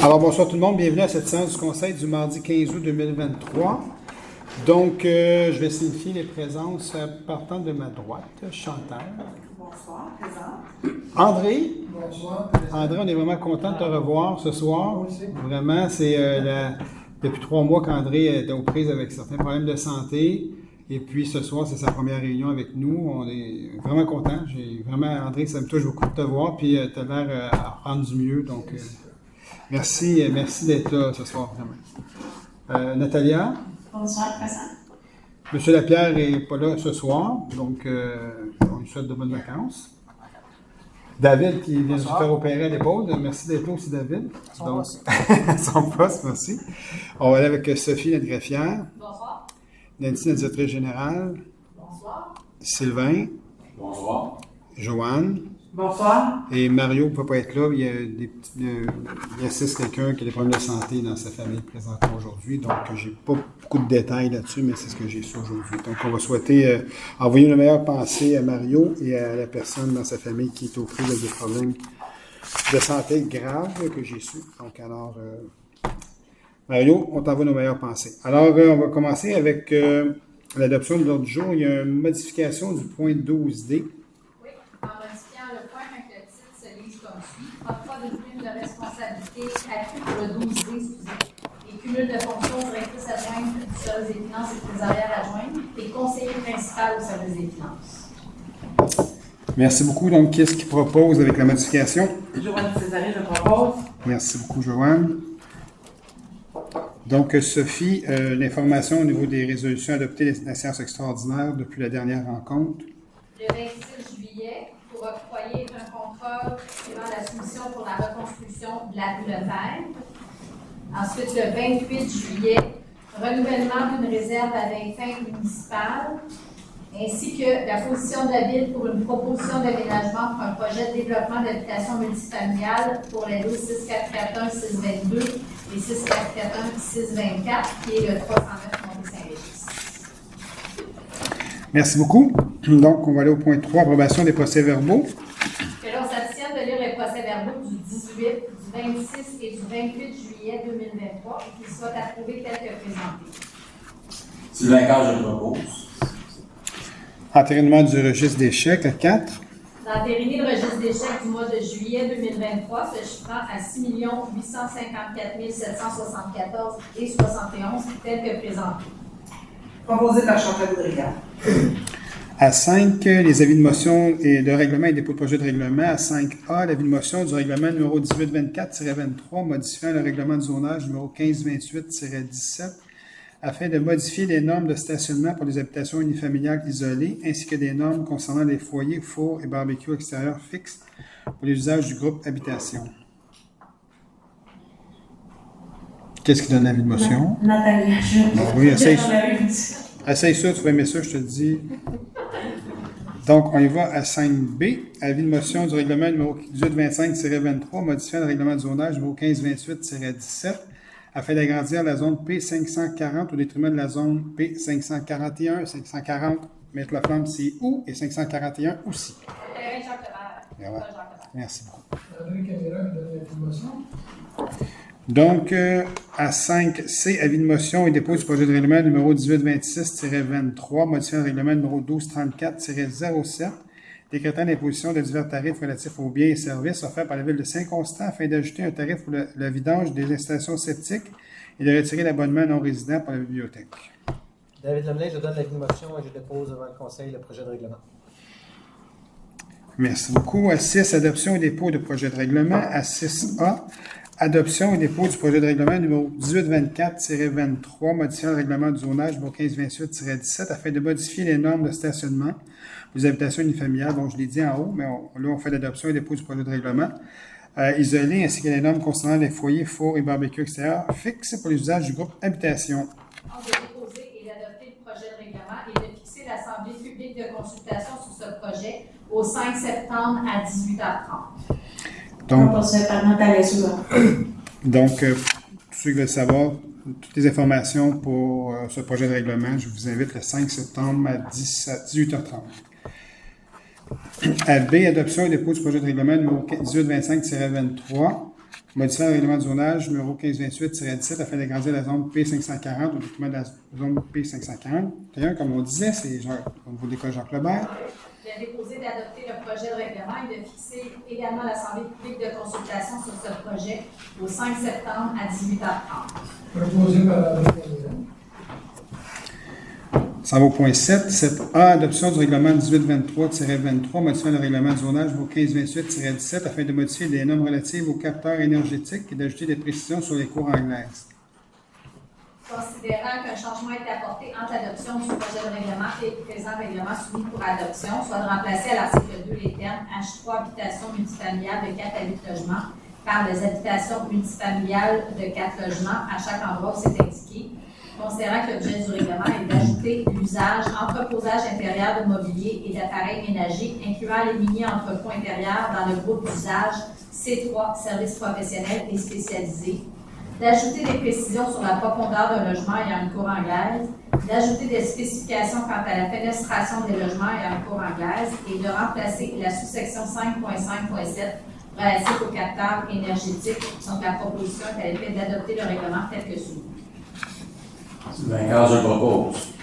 Alors, bonsoir tout le monde. Bienvenue à cette séance du Conseil du mardi 15 août 2023. Donc, je vais signifier les présences partant de ma droite. Chantal. Bonsoir, présente. André. Bonsoir. André, on est vraiment content de te revoir ce soir. Moi aussi. Vraiment, c'est depuis 3 mois qu'André est aux prises avec certains problèmes de santé. Et puis, ce soir, c'est sa première réunion avec nous. On est vraiment contents. André, ça me touche beaucoup de te voir. Puis, tu as l'air à prendre du mieux. Donc, merci d'être là ce soir, vraiment. Natalia. Bonsoir, présente. Monsieur Lapierre n'est pas là ce soir, donc on lui souhaite de bonnes vacances. David qui vient de se faire opérer à l'épaule, merci d'être là aussi, David. Son poste, merci. On va aller avec Sophie, notre greffière. Bonsoir. Nancy, notre directrice générale. Bonsoir. Sylvain. Bonsoir. Joanne. Bonsoir. Et Mario ne peut pas être là. Il assiste quelqu'un qui a des problèmes de santé dans sa famille présentement aujourd'hui. Donc, j'ai pas beaucoup de détails là-dessus, mais c'est ce que j'ai su aujourd'hui. Donc, on va souhaiter envoyer nos meilleures pensées à Mario et à la personne dans sa famille qui est aux prises de des problèmes de santé graves que j'ai su. Donc, alors, Mario, on t'envoie nos meilleures pensées. Alors, on va commencer avec l'adoption de l'ordre du jour. Il y a une modification du point 12D. En modifiant le point, le titre se lise comme suit. Octroi d'une prime de responsabilité accrue pour le 12D, et cumul de fonctions directrice adjointe du service des finances et trésorière adjointe et conseiller principal au service des finances. Merci beaucoup. Donc, qu'est-ce qu'il propose avec la modification? Joanne Césaré, je propose. Merci beaucoup, Joanne. Donc, Sophie, l'information au niveau des résolutions adoptées à la séance extraordinaire depuis la dernière rencontre. Le 26 juillet, pour octroyer un contrat suivant la soumission pour la reconstruction de la bibliothèque. Ensuite, le 28 juillet, renouvellement d'une réserve à des fins municipales, ainsi que la position de la Ville pour une proposition d'aménagement pour un projet de développement d'habitation multifamiliale pour les lots 6441-622 et 6441-624, qui est le 309 Montée-Saint-Régis. Merci beaucoup. Donc, on va aller au point 3, approbation des procès-verbaux. Que l'on s'abstienne de lire les procès-verbaux du 18, du 26 et du 28 juillet 2023 et qu'ils soient approuvés tels que présentés. Sylvain Cage, je propose. Entérinement du registre des chèques, à 4. L'entériné de registre d'échecs du mois de juillet 2023 se chiffrant à 6 854 774 et 71, tel que présenté. Proposé par Chantal Boudria. À 5, les avis de motion et de règlement et dépôt de projet de règlement. À 5A, l'avis de motion du règlement numéro 1824-23, modifiant le règlement de zonage numéro 1528-17, afin de modifier les normes de stationnement pour les habitations unifamiliales isolées, ainsi que des normes concernant les foyers, fours et barbecues extérieurs fixes pour les usages du groupe habitation. Qu'est-ce qui donne l'avis de motion? Nathalie, Oui, essaye je ça, tu vas aimer ça, je te le dis. Donc, on y va à 5B, avis de motion du règlement numéro 1825-23, modifiant le règlement de zonage numéro 1528-17, afin d'agrandir la zone P540 au détriment de la zone P541, 540, mettre la flamme, c'est où, et 541 aussi. Voilà. Merci beaucoup. André Caméra qui donne l'information. Donc, à 5C, avis de motion et dépôt du projet de règlement numéro 1826-23, modifiant le règlement numéro 1234-07, décrétant l'imposition de divers tarifs relatifs aux biens et services offerts par la Ville de Saint-Constant afin d'ajouter un tarif pour le vidange des installations septiques et de retirer l'abonnement non résident pour la bibliothèque. David Lemelin, je donne l'avis de motion et je dépose devant le Conseil le projet de règlement. Merci beaucoup. À 6, adoption et dépôt de projet de règlement. À 6A, adoption et dépôt du projet de règlement numéro 1824-23, modifiant le règlement du zonage numéro 1528-17 afin de modifier les normes de stationnement pour les habitations unifamiliales, dont je l'ai dit en haut, mais là, on fait l'adoption et dépôt du projet de règlement isolé, ainsi que les normes concernant les foyers, fours et barbecues extérieurs fixes pour les usages du groupe habitation. On va déposer et d'adopter le projet de règlement et de fixer l'Assemblée publique de consultation sur ce projet au 5 septembre à 18h30. Proposé par Nathalie Soula. Donc, tous ceux qui veulent savoir toutes les informations pour ce projet de règlement, je vous invite le 5 septembre à 18h30. À B, adoption et dépôt du projet de règlement numéro 1825-23, Modifiant le règlement de zonage numéro 1528-17 afin d'agrandir la zone P540 au document de la zone P540. D'ailleurs, comme on disait, c'est au niveau de l'école Jean-Claubert. De déposer, d'adopter le projet de règlement et de fixer également l'Assemblée publique de consultation sur ce projet au 5 septembre à 18h30. Proposé par André Camillon. Ça va au point 7. 7A, adoption du règlement 1823-23, modifiant le règlement de zonage numéro 1528-17 afin de modifier les normes relatives aux capteurs énergétiques et d'ajouter des précisions sur les cours anglaises. Considérant qu'un changement a été apporté entre l'adoption du projet de règlement et le présent règlement soumis pour adoption, soit de remplacer à l'article 2 les termes H3 habitations multifamiliales de 4 à 8 logements par les habitations multifamiliales de 4 logements à chaque endroit où c'est indiqué. Considérant que l'objet du règlement est d'ajouter l'usage, entreposage intérieur de mobilier et d'appareils ménagers, incluant les mini-entrepôts intérieurs dans le groupe d'usage C3, services professionnels et spécialisés, d'ajouter des précisions sur la profondeur d'un logement ayant une cour anglaise, d'ajouter des spécifications quant à la fenestration des logements ayant une cour anglaise et de remplacer la sous-section 5.5.7 relative aux capteurs énergétiques. Donc, la proposition est à l'effet d'adopter le règlement tel que soumis. Sylvain Carr, je propose.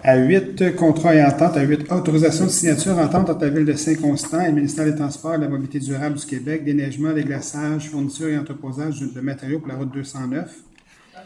À 8, contrat et entente. À 8, autorisation de signature, entente entre la Ville de Saint-Constant et le ministère des Transports et de la Mobilité durable du Québec, déneigement, déglaçage, fourniture et entreposage de matériaux pour la route 209.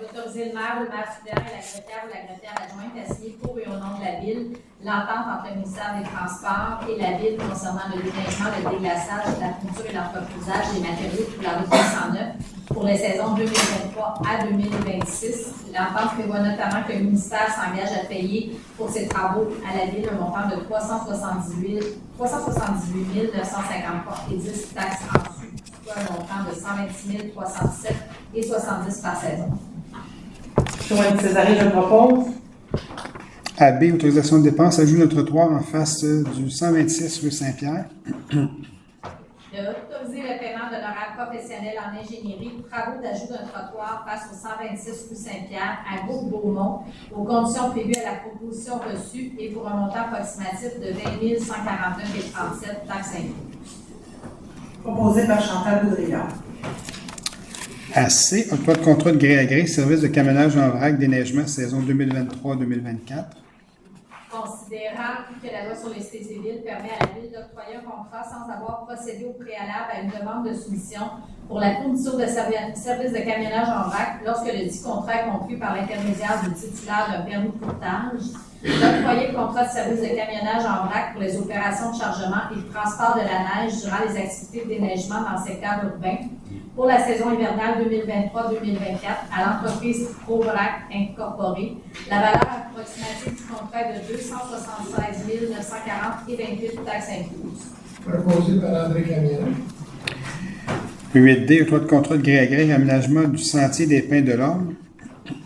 Autoriser le maire suppléant et la secrétaire ou la secrétaire adjointe à signer pour et au nom de la Ville l'entente entre le ministère des Transports et la Ville concernant le déneigement, le déglaçage, la fourniture et l'entreposage des matériaux pour la route 209 pour les saisons 2023 à 2026. L'entente prévoit notamment que le ministère s'engage à payer pour ces travaux à la Ville un montant de 378 953 et 10 taxes en dessous, soit un montant de 126 307 et 70 par saison. Joanne Césaré, je propose. À B, autorisation de dépenses, ajout d'un trottoir en face du 126 rue Saint-Pierre. D'autoriser le paiement d'honoraires professionnels en ingénierie pour travaux d'ajout d'un trottoir face au 126 rue Saint-Pierre à Goutte-Beaumont aux conditions prévues à la proposition reçue et pour un montant approximatif de 20 149,37 taxes incluses. Proposé par Chantal Boudria. À C, octroi de contrat de gré à gré, service de camionnage en vrac, déneigement, saison 2023-2024. Considérant que la loi sur les cités civiles permet à la Ville d'octroyer un contrat sans avoir procédé au préalable à une demande de soumission pour la fourniture de services de camionnage en vrac lorsque le dit contrat est conclu par l'intermédiaire du titulaire d'un permis de courtage, d'octroyer le contrat de service de camionnage en vrac pour les opérations de chargement et de transport de la neige durant les activités de déneigement dans le secteur urbain pour la saison hivernale 2023-2024 à l'entreprise ProVrac Incorporée. La valeur approximative du contrat est de 276 940 et 28 taxes incluses. Proposé par André Camillon. 8D, octroi de contrat de gré à gré, aménagement du sentier des Pins de l'Orme.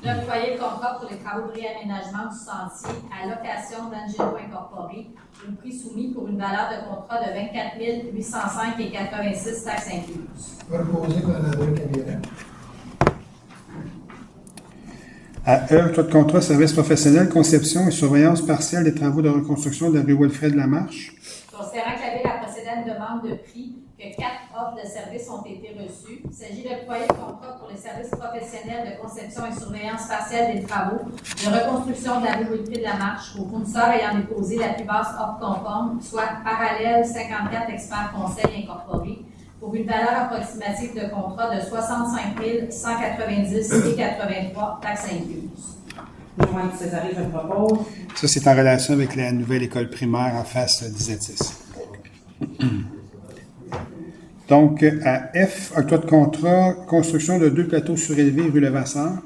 D'octroyer le contrat pour les travaux de réaménagement du sentier à location d'Angelo Incorporé, le prix soumis pour une valeur de contrat de 24 805 et 86 taxes incluses. Proposé par André Camillon. À E, octroi de contrat service professionnel, conception et surveillance partielle des travaux de reconstruction de la rue Wilfrid Lamarche. Considérant que la Ville a procédé à une demande de prix, que 4 offres de services ont été reçues, il s'agit d'octroyer le contrat pour les services professionnels de conception et surveillance partielle des travaux de reconstruction de la rue Wilfrid Lamarche aux fournisseurs ayant déposé la plus basse offre conforme, soit Parallèle 54 Experts Conseil Incorporé, pour une valeur approximative de contrat de 65 190 et 83 taxes incluses. Joanne Césaré, je propose. Ça, c'est en relation avec la nouvelle école primaire en face d'Isatis. Donc, à F, octroi de contrat, construction de 2 plateaux surélevés rue Levasseur.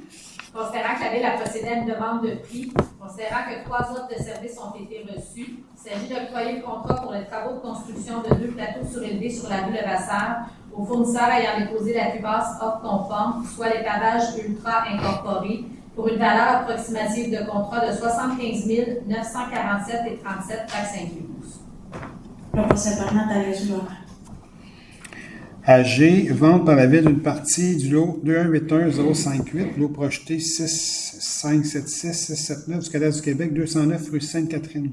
Considérant que la Ville a procédé à une demande de prix, considérant que 3 offres de services ont été reçues, il s'agit d'octroyer le contrat pour les travaux de construction de 2 plateaux surélevés sur la rue Levasseur aux fournisseurs ayant déposé la plus basse offre conforme, soit les pavages Ultra Incorporés, pour une valeur approximative de contrat de 75 947 et 37 taxes incluses. Proposé par Nathalie Joubert. À G, vente par la Ville d'une partie du lot 2181058, lot projeté 6576679 du Cadastre du Québec, 209 rue Sainte-Catherine.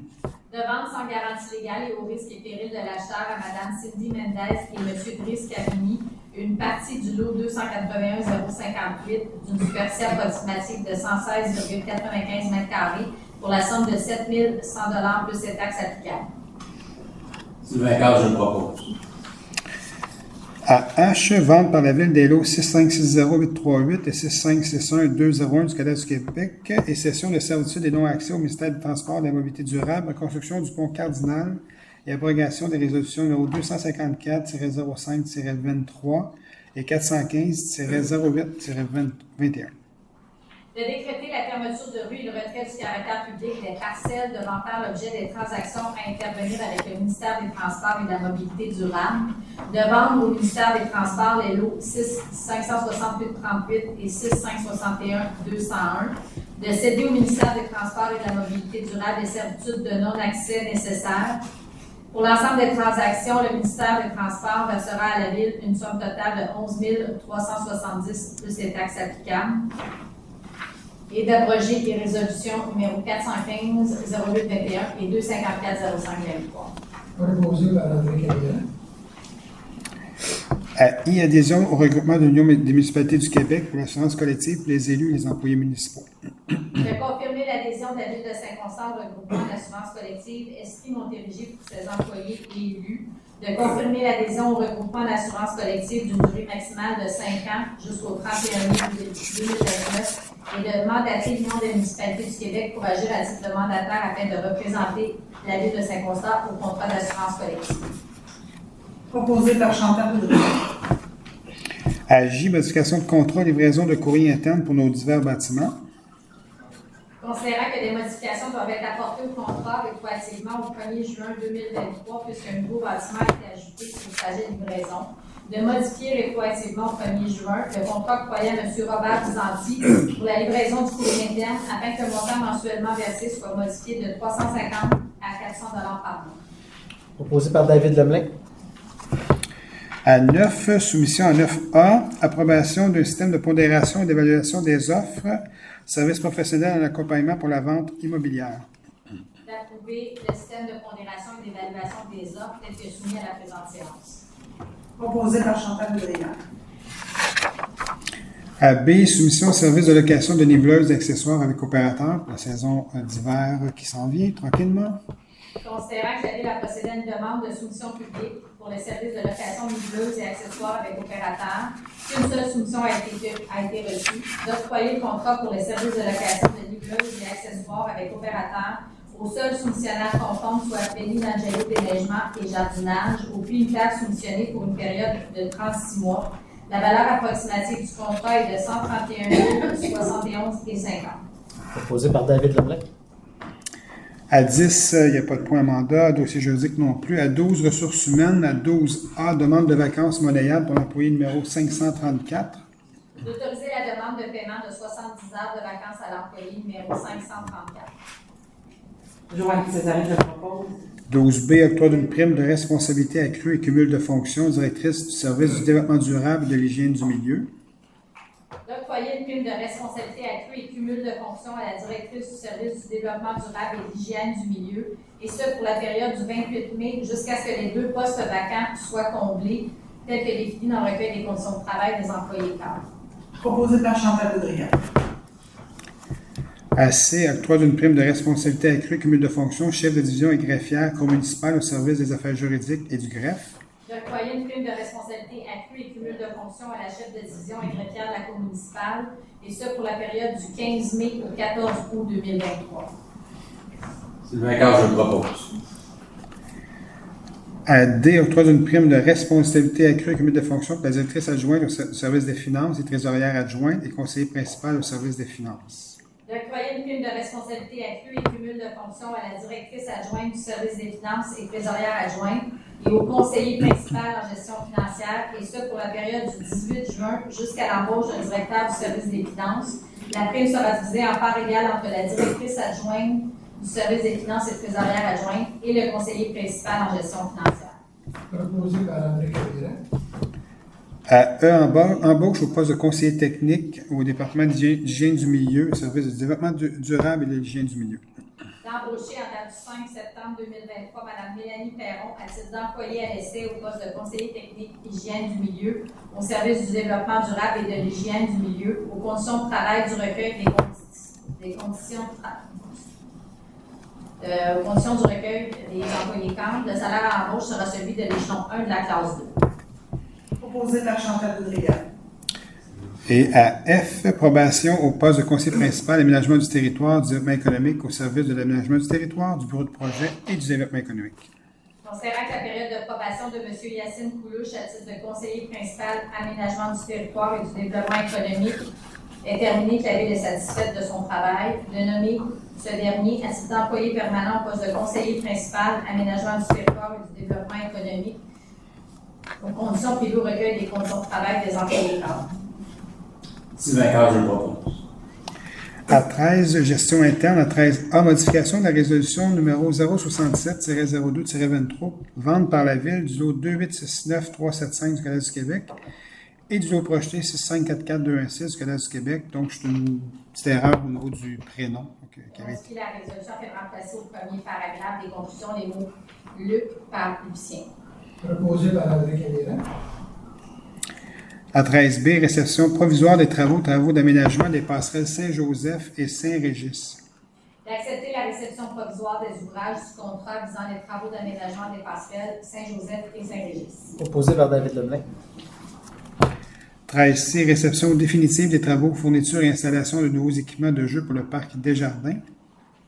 De vente sans garantie légale et au risque et péril de l'acheteur à Mme Cindy Mendez et M. Brice Cavigny, une partie du lot 281-058 d'une superficie approximative de 116,95 m² pour la somme de 7 100 $ plus les taxes applicables. Sylvain Carl, je le propose. À H, vente par la Ville des lots 6560838 et 6561201 du Cadastre du Québec et cession de servitude et non-accès au ministère du Transport et de la Mobilité durable, reconstruction du pont Cardinal et abrogation des résolutions numéro 254-05-23 et 415-08-21. De décréter la fermeture de rue et le retrait du caractère public des parcelles devant faire l'objet des transactions à intervenir avec le ministère des Transports et de la Mobilité durable, de vendre au ministère des Transports les lots 6-568-38 et 6-561-201, de céder au ministère des Transports et de la Mobilité durable des servitudes de non-accès nécessaires. Pour l'ensemble des transactions, le ministère des Transports versera à la Ville une somme totale de 11 370 plus les taxes applicables. Et d'abroger les résolutions numéro 415-08-21 et 254-05-23. Proposé par André Camillera. À I, adhésion au regroupement de l'Union des municipalités du Québec pour l'assurance collective pour les élus et les employés municipaux. De confirmer l'adhésion de la Ville de Saint-Constant au regroupement d'assurance collective Estrie-Montérégie pour ses employés et élus. De confirmer l'adhésion au regroupement d'assurance collective d'une durée maximale de 5 ans jusqu'au 31 mai 2029 et de mandater l'Union des municipalités du Québec pour agir à titre de mandataire afin de représenter la Ville de Saint-Constant au contrat d'assurance collective. Proposé par Chantal Boudreau. À J, modification de contrat, livraison de courrier interne pour nos divers bâtiments. Considérant que des modifications doivent être apportées au contrat rétroactivement au 1er juin 2023, puisqu'un nouveau bâtiment a été ajouté sur le trajet de livraison, de modifier rétroactivement au 1er juin le contrat octroyé à M. Robert Bizanti pour la livraison du courrier interne afin que le montant mensuellement versé soit modifié de 350 à 400 $ par mois. Proposé par David Lemelin. À 9, soumission à 9A, approbation d'un système de pondération et d'évaluation des offres, services professionnels en accompagnement pour la vente immobilière. D'approuver le système de pondération et d'évaluation des offres tel que soumis à la présente séance. Proposé par Chantal Boudreau. À B, soumission au service de location de niveleuses et accessoires avec opérateurs pour la saison d'hiver qui s'en vient tranquillement. Considérant que la Ville a procédé à une demande de soumission publique pour les services de location niveleuses et accessoires avec opérateurs, qu'une seule soumission a été reçue, d'octroyer le contrat pour les services de location de niveleuses et accessoires avec opérateurs au seul soumissionnaire conforme, soit Penny d'Angelo Déneigement et Jardinage, au prix unitaire soumissionné pour une période de 36 mois. La valeur approximative du contrat est de 131 071,50. Proposé par David Lemelin. À 10, il n'y a pas de point à mandat. Dossier juridique non plus. À 12, ressources humaines. À 12A, demande de vacances monnayables pour l'employé numéro 534. D'autoriser la demande de paiement de 70 heures de vacances à l'employé numéro 534. Joanne Césarine, je propose. 12B, octroi d'une prime de responsabilité accrue et cumul de fonctions, directrice du service du développement durable et de l'hygiène du milieu. D'octroyer une prime de responsabilité accrue et cumul de fonctions à la directrice du service du développement durable et de l'hygiène du milieu, et ce pour la période du 28 mai jusqu'à ce que les 2 postes vacants soient comblés, tel que défini dans le recueil des conditions de travail des employés cadres. Proposé par Chantal Boudreau. À C, octroi d'une prime de responsabilité accrue, cumul de fonctions, chef de division et greffière, cour municipale au service des affaires juridiques et du greffe. D'octroyer une prime de responsabilité accrue et cumul de fonctions à la chef de division et greffière de la cour municipale, et ce pour la période du 15 mai au 14 août 2023. Sylvain Carl, je le propose. À D, octroi d'une prime de responsabilité accrue et cumul de fonctions pour la directrice adjointe au service des finances et trésorière adjointe et conseiller principal au service des finances. D'octroyer une prime de responsabilité accrue et cumul de fonctions à la directrice adjointe du service des finances et trésorière adjointe et au conseiller principal en gestion financière, et ce pour la période du 18 juin jusqu'à l'embauche d'un directeur du service des finances. La prime sera divisée en parts égales entre la directrice adjointe du service des finances et trésorière adjointe et le conseiller principal en gestion financière. Proposé par André Camillera. À E, embauche au poste de conseiller technique au département d'hygiène du milieu, au service du développement durable et de l'hygiène du milieu. Dans embaucher en date du 5 septembre 2023 Mme Mélanie Perron à titre d'employée à l'essai au poste de conseiller technique hygiène du milieu au service du développement durable et de l'hygiène du milieu aux conditions de travail du recueil des conditions de travail. Aux conditions du recueil des employés cadres, le salaire à embauche sera celui de l'échelon 1 de la classe 2. Proposé par Chantal Boudria. Et à F, probation au poste de conseiller principal aménagement du territoire, du développement économique au service de l'aménagement du territoire, du bureau de projet et du développement économique. Considérant que la période de probation de M. Yacine Coulouche à titre de conseiller principal aménagement du territoire et du développement économique est terminée, que la Ville est satisfaite de son travail, de nommer ce dernier à titre d'employé permanent au poste de conseiller principal aménagement du territoire et du développement économique aux conditions prévues au recueil des conditions de travail des employés cadres. Sylvain Carl, je le propose. À 13, gestion interne. À 13A, modification de la résolution numéro 067-02-23, vente par la Ville du lot 2869375 du Cadastre du Québec et du lot projeté 6544216 du Cadastre du Québec. Donc, c'est une petite erreur au niveau du prénom. La résolution fait remplacer au premier paragraphe des conclusions les mots Luc par Lucien. Proposé par André Calera. À 13B, réception provisoire des travaux d'aménagement des passerelles Saint-Joseph et Saint-Régis. D'accepter la réception provisoire des ouvrages du contrat visant les travaux d'aménagement des passerelles Saint-Joseph et Saint-Régis. Proposé par David Lemelin. 13C, réception définitive des travaux, fourniture et installation de nouveaux équipements de jeu pour le parc Desjardins.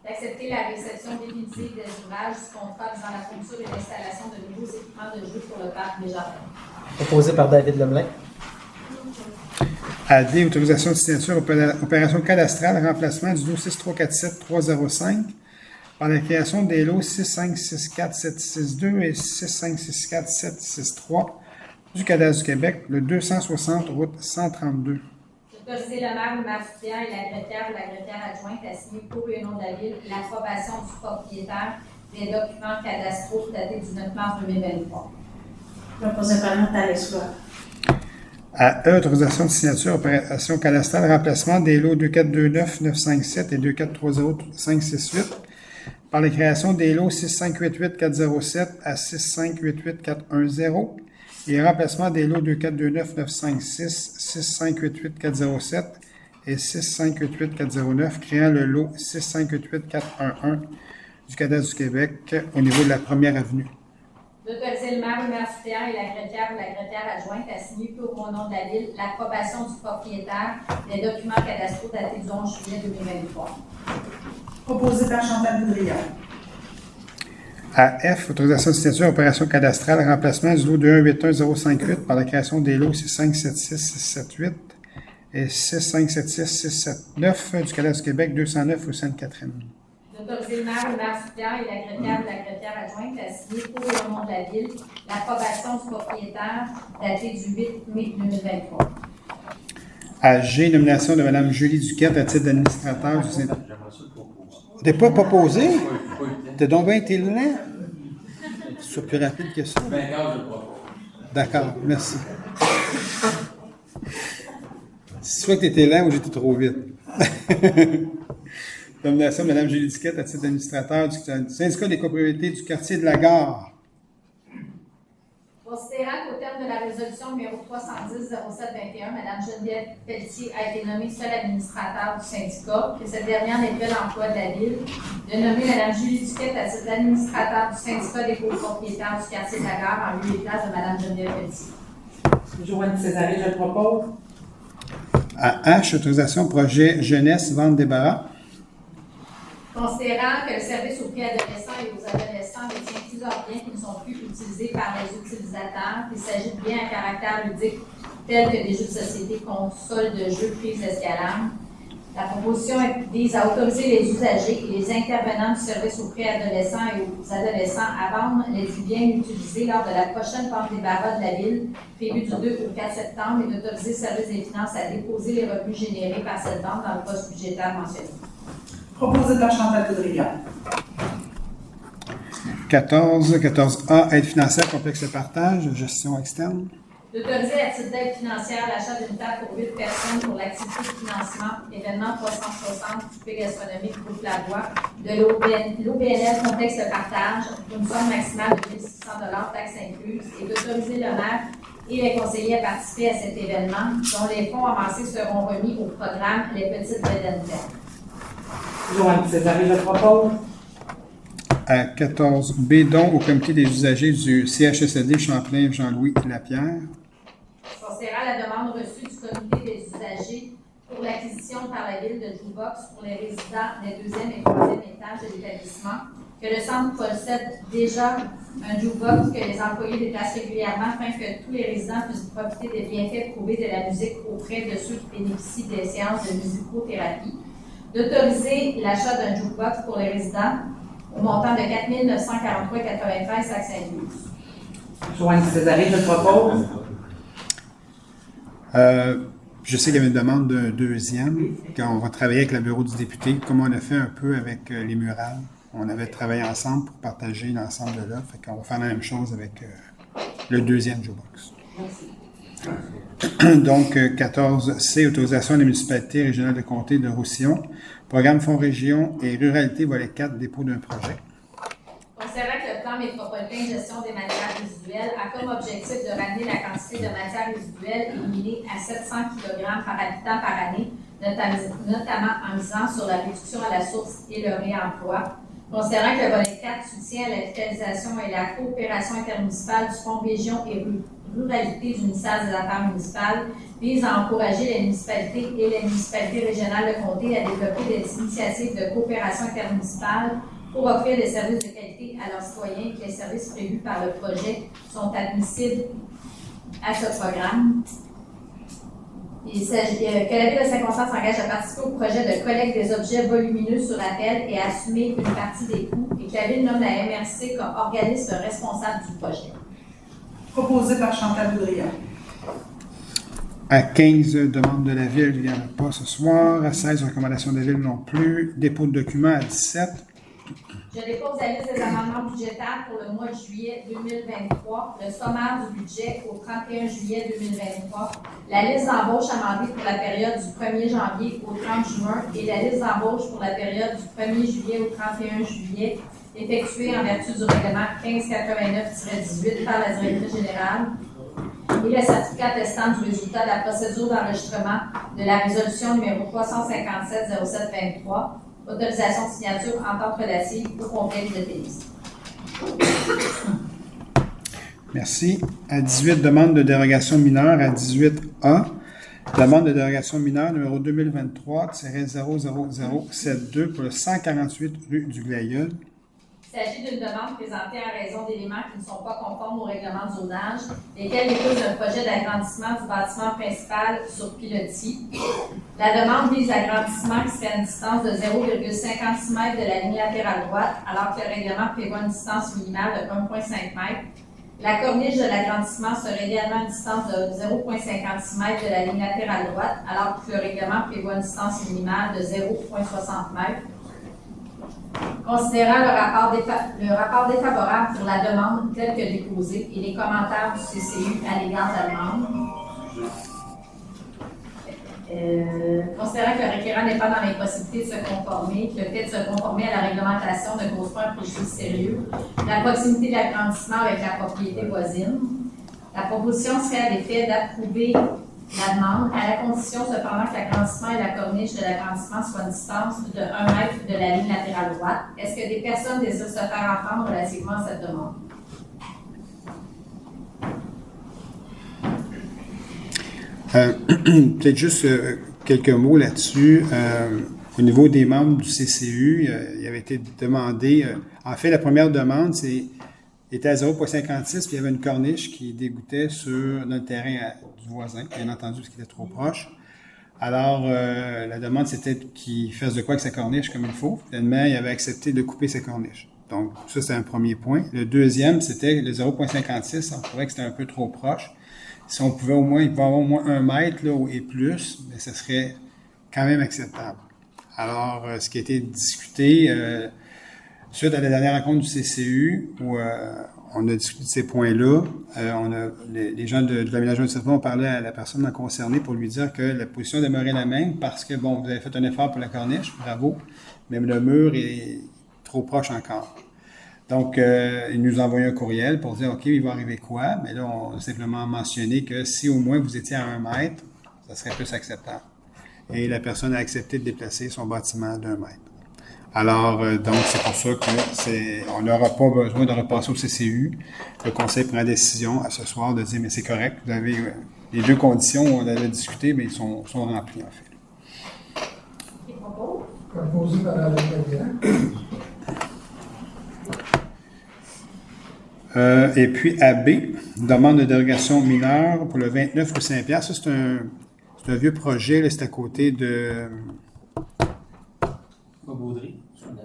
D'accepter la réception définitive des ouvrages du contrat visant la fourniture et l'installation de nouveaux équipements de jeu pour le parc Desjardins. Proposé par David Lemelin. À D, autorisation de signature, opération cadastrale, remplacement du lot 6347305 par la création des lots 6564762 et 6564763 du Cadastre du Québec, le 260 route 132. Autoriser le maire ou le maire suppléant et l'agrégataire ou l'agrégataire adjointe à signer pour et au nom de la Ville l'approbation du propriétaire des documents cadastraux datés du 9 mars 2023. Proposé par Nathalie Escloir. À E, autorisation de signature, opération cadastrale, remplacement des lots 2429957 et 2430568 par la création des lots 6588407 à 6588410 et remplacement des lots 2429956, 6588407 et 6588409, créant le lot 6588411 du Cadastre du Québec au niveau de la première avenue. D'autoriser le maire ou le maire suppléant et l'agrégataire ou l'agrégataire adjointe à signer pour au nom de la Ville l'approbation du propriétaire des documents cadastraux datés du 11 juillet 2023. Proposé par Chantal Boudria. À F, autorisation de signature, opération cadastrale, remplacement du lot 2181058 par la création des lots 6576678 et 6576679 du Cadastre du Québec 209 rue Sainte-Catherine. D'autoriser le maire ou le maire suppléant et l'agrégataire ou l'agrégataire adjointe à signer pour et au nom de la Ville l'approbation du propriétaire daté du 8 mai 2023. À G, nomination de Mme Julie Duquette à titre d'administrateur du syndicat. J'aimerais ça le proposer. T'es pas proposé? Pas eu le temps. T'as donc bien été lent? Sois plus rapide que ça. Sylvain Carl, je le propose. D'accord, merci. Soit que tu étais lent ou j'étais trop vite. Nomination de Mme Julie Duquette à titre d'administrateur du syndicat des copropriétés du quartier de la Gare. Considérant qu'au terme de la résolution numéro 310-07-21, Mme Geneviève Pelletier a été nommée seule administrateur du syndicat, que cette dernière n'est plus l'emploi de la Ville, de nommer Mme Julie Duquette à titre d'administrateur du syndicat des copropriétaires du quartier de la Gare en lieu et place de Mme Geneviève Pelletier. Joanne Césaré, je le propose. À H, autorisation projet jeunesse, vente débarras. Considérant que le service aux préadolescents et aux adolescents détient plusieurs biens qui ne sont plus utilisés par les utilisateurs, il s'agit de biens à caractère ludique tels que des jeux de société, consoles de jeux, prises d'escalade. La proposition vise à autoriser les usagers et les intervenants du service aux préadolescents et aux adolescents à vendre les biens utilisés lors de la prochaine vente des barras de la Ville, prévue du 2 au 4 septembre, et d'autoriser le service des finances à déposer les revenus générés par cette vente dans le poste budgétaire mentionné. Proposé par Chantal Boudria. 14A, aide financière complexe de partage, gestion externe. D'autoriser à titre d'aide financière l'achat d'une table pour 8 personnes pour l'activité de financement événement 360 coupé gastronomique groupe Lavoie de l'OBNL Complexe de Partage pour une somme maximale de 1 600 $ taxes incluses et d'autoriser le maire et les conseillers à participer à cet événement dont les fonds amassés seront remis au programme Les Petites Bédentes. Joanne Césaré, je propose. À 14B, don au comité des usagers du CHSLD Champlain Jean-Louis Lapierre. Considérant la demande reçue du comité des usagers pour l'acquisition par la ville de jukebox pour les résidents des 2e et 3e étages de l'établissement, que le centre possède déjà un jukebox que les employés déplacent régulièrement afin que tous les résidents puissent profiter des bienfaits prouvés de la musique auprès de ceux qui bénéficient des séances de musicothérapie, d'autoriser l'achat d'un jukebox pour les résidents au montant de 4 943,93 taxes incluses. Joanne Césaré, je propose. Je sais qu'il y avait une demande d'un deuxième, quand on va travailler avec le bureau du député, comme on a fait un peu avec les murales. On avait travaillé ensemble pour partager l'ensemble de l'offre. Fait qu'on va faire la même chose avec le deuxième jukebox. Donc, 14C, autorisation des municipalités régionales de comté de Roussillon. Programme Fonds Région et Ruralité, volet 4, dépôt d'un projet. Considérant que le plan métropolitain de gestion des matières résiduelles a comme objectif de ramener la quantité de matières résiduelles éliminée à 700 kg par habitant par année, notamment en misant sur la réduction à la source et le réemploi. Considérant que le volet 4 soutient à la vitalisation et la coopération intermunicipale du Fonds Région et Ruralité du ministère des Affaires municipales, vise à encourager les municipalités et les municipalités régionales de comté à développer des initiatives de coopération intermunicipale pour offrir des services de qualité à leurs citoyens et que les services prévus par le projet sont admissibles à ce programme. Il s'agit que la Ville de Saint-Constant s'engage à participer au projet de collecte des objets volumineux sur appel et à assumer une partie des coûts et que la Ville nomme la MRC comme organisme responsable du projet. Proposé par Chantal Boudria. À 15, demande de la Ville, il n'y en a pas ce soir. À 16, recommandations de la Ville non plus. Dépôt de documents à 17. Je dépose la liste des amendements budgétaires pour le mois de juillet 2023, le sommaire du budget au 31 juillet 2023, la liste d'embauche amendée pour la période du 1er janvier au 30 juin et la liste d'embauche pour la période du 1er juillet au 31 juillet, effectuée en vertu du règlement 1589-18 par la directrice générale, et le certificat attestant du résultat de la procédure d'enregistrement de la résolution numéro 357-07-23, autorisation de signature entente relative au complexe de tennis. Merci. À 18, demande de dérogation mineure. À 18A, demande de dérogation mineure numéro 2023-00072 pour le 148 rue du Glaïeul. Il s'agit d'une demande présentée en raison d'éléments qui ne sont pas conformes au règlement de zonage, lesquels découlent d'un projet d'agrandissement du bâtiment principal sur pilotis. La demande vise l'agrandissement qui serait à une distance de 0,56 m de la ligne latérale droite, alors que le règlement prévoit une distance minimale de 1,5 m. La corniche de l'agrandissement serait également à une distance de 0,56 m de la ligne latérale droite, alors que le règlement prévoit une distance minimale de 0,60 m. Considérant le rapport défavorable pour la demande telle que déposée et les commentaires du CCU à l'égard de la demande, considérant que le requérant n'est pas dans l'impossibilité de se conformer, que le fait de se conformer à la réglementation ne cause pas un préjudice sérieux, la proximité de l'agrandissement avec la propriété voisine, la proposition serait à l'effet d'approuver la demande, à la condition cependant que l'agrandissement et la corniche de l'agrandissement soient à une distance de 1 mètre de la ligne latérale droite. Est-ce que des personnes désirent se faire entendre relativement à cette demande? Peut-être juste quelques mots là-dessus. Au niveau des membres du CCU, il avait été demandé. En fait, la première demande, était à 0,56, puis il y avait une dans le terrain du voisin, bien entendu, parce qu'il était trop proche. Alors, la demande, c'était qu'il fasse de quoi avec sa corniche comme il faut. Finalement, il avait accepté de couper sa corniche. Donc, ça, c'est un premier point. Le deuxième, c'était le 0,56. On trouvait que c'était un peu trop proche. Si on pouvait il pouvait avoir au moins 1 mètre là, et plus, mais ce serait quand même acceptable. Alors, ce qui a été discuté suite à la dernière rencontre du CCU, où on a discuté de ces points-là. Les gens de l'aménagement du territoire ont parlé à la personne concernée pour lui dire que la position demeurait la même parce que, bon, vous avez fait un effort pour la corniche, bravo, mais le mur est trop proche encore. Donc, il nous a envoyé un courriel pour dire, OK, il va arriver quoi? Mais là, on a simplement mentionné que si au moins vous étiez à 1 mètre, ça serait plus acceptable. Et la personne a accepté de déplacer son bâtiment d'1 mètre. Alors, donc, c'est pour ça qu'on n'aura pas besoin de repasser au CCU. Le conseil prend la décision à ce soir de dire, mais c'est correct, vous avez les 2 conditions, on avait discuté, mais ils sont remplis, en fait. Qui propose? Proposé par André Cavira. Et puis, à B, demande de dérogation mineure pour le 29 rue Saint-Pierre. Ça, c'est un vieux projet, là, c'est à côté de Baudry.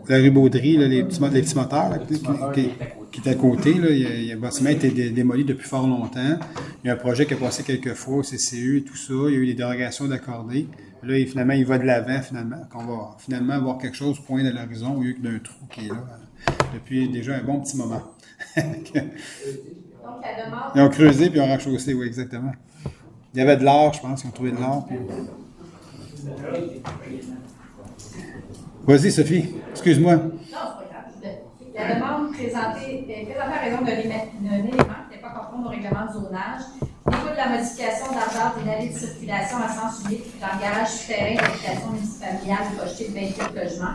la rue Baudry, là, les petits moteurs là, qui est à côté. Là, le bâtiment a été démoli depuis fort longtemps. Il y a un projet qui a passé quelques fois au CCU et tout ça. Il y a eu des dérogations d'accordées. Là, finalement, il va de l'avant, finalement. On va finalement avoir quelque chose point à l'horizon au lieu que d'un trou qui est là depuis déjà un bon petit moment. Donc, la demande. Ils ont creusé puis ils ont rachaussé, oui, exactement. Il y avait de l'or, je pense, ils ont trouvé de l'or. Puis... Vas-y, Sophie, excuse-moi. Non, c'est pas grave. La demande présentée à raison d'un élément qui n'est pas conforme au règlement de zonage. Niveau de la modification d'argent d'une allée de circulation à sens unique dans le garage souterrain d'habitation multifamiliale projeté de 28 logements.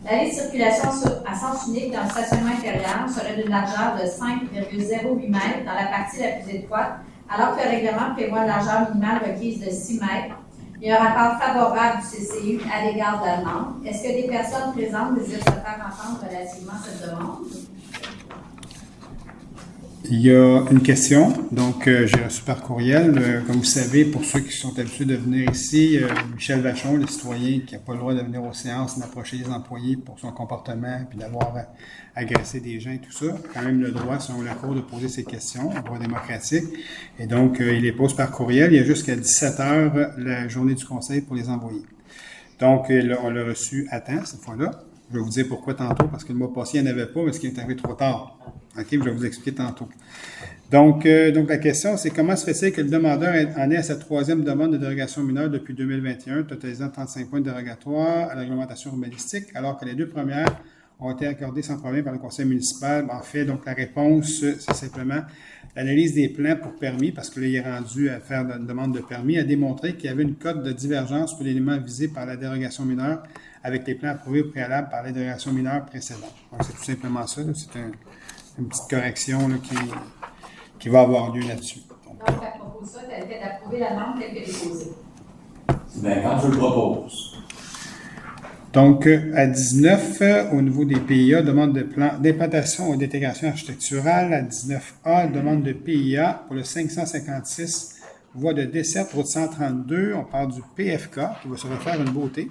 L'allée de circulation à sens unique dans le stationnement intérieur serait d'une largeur de 5,08 mètres dans la partie la plus étroite, alors que le règlement prévoit une largeur minimale requise de 6 mètres. Il y a un rapport favorable du CCU à l'égard de la demande. Est-ce que des personnes présentes désirent se faire entendre relativement à cette demande? Il y a une question, donc j'ai reçu par courriel. Comme vous savez, pour ceux qui sont habitués de venir ici, Michel Vachon, le citoyen qui n'a pas le droit de venir aux séances, d'approcher les employés pour son comportement, puis d'avoir agressé des gens et tout ça, a quand même le droit, selon la Cour, de poser ses questions, un droit démocratique. Et donc, il les pose par courriel. Il y a jusqu'à 17h la journée du conseil pour les envoyer. Donc, on l'a reçu à temps, cette fois-là. Je vais vous dire pourquoi tantôt, parce que le mois passé, il n'y en avait pas, mais ce qui est arrivé trop tard. OK, je vais vous expliquer tantôt. Donc la question, c'est comment se fait-il que le demandeur en est à sa 3e demande de dérogation mineure depuis 2021, totalisant 35 points de dérogatoire à la réglementation urbanistique, alors que les 2 premières ont été accordées sans problème par le conseil municipal. En fait, donc la réponse, c'est simplement l'analyse des plans pour permis, parce que là, il est rendu à faire une demande de permis, a démontré qu'il y avait une cote de divergence pour l'élément visé par la dérogation mineure avec les plans approuvés au préalable par la dérogation mineure précédente. Donc, c'est tout simplement ça. Là. C'est une petite correction là, qui va avoir lieu là-dessus. Donc, la proposition est fait d'approuver la demande telle que déposée. Ben, quand je le propose. Donc, à 19, au niveau des PIA, demande de plan d'implantation et d'intégration architecturale. À 19A, demande de PIA pour le 556, voie de desserte, route 132. On parle du PFK, qui va se refaire une beauté.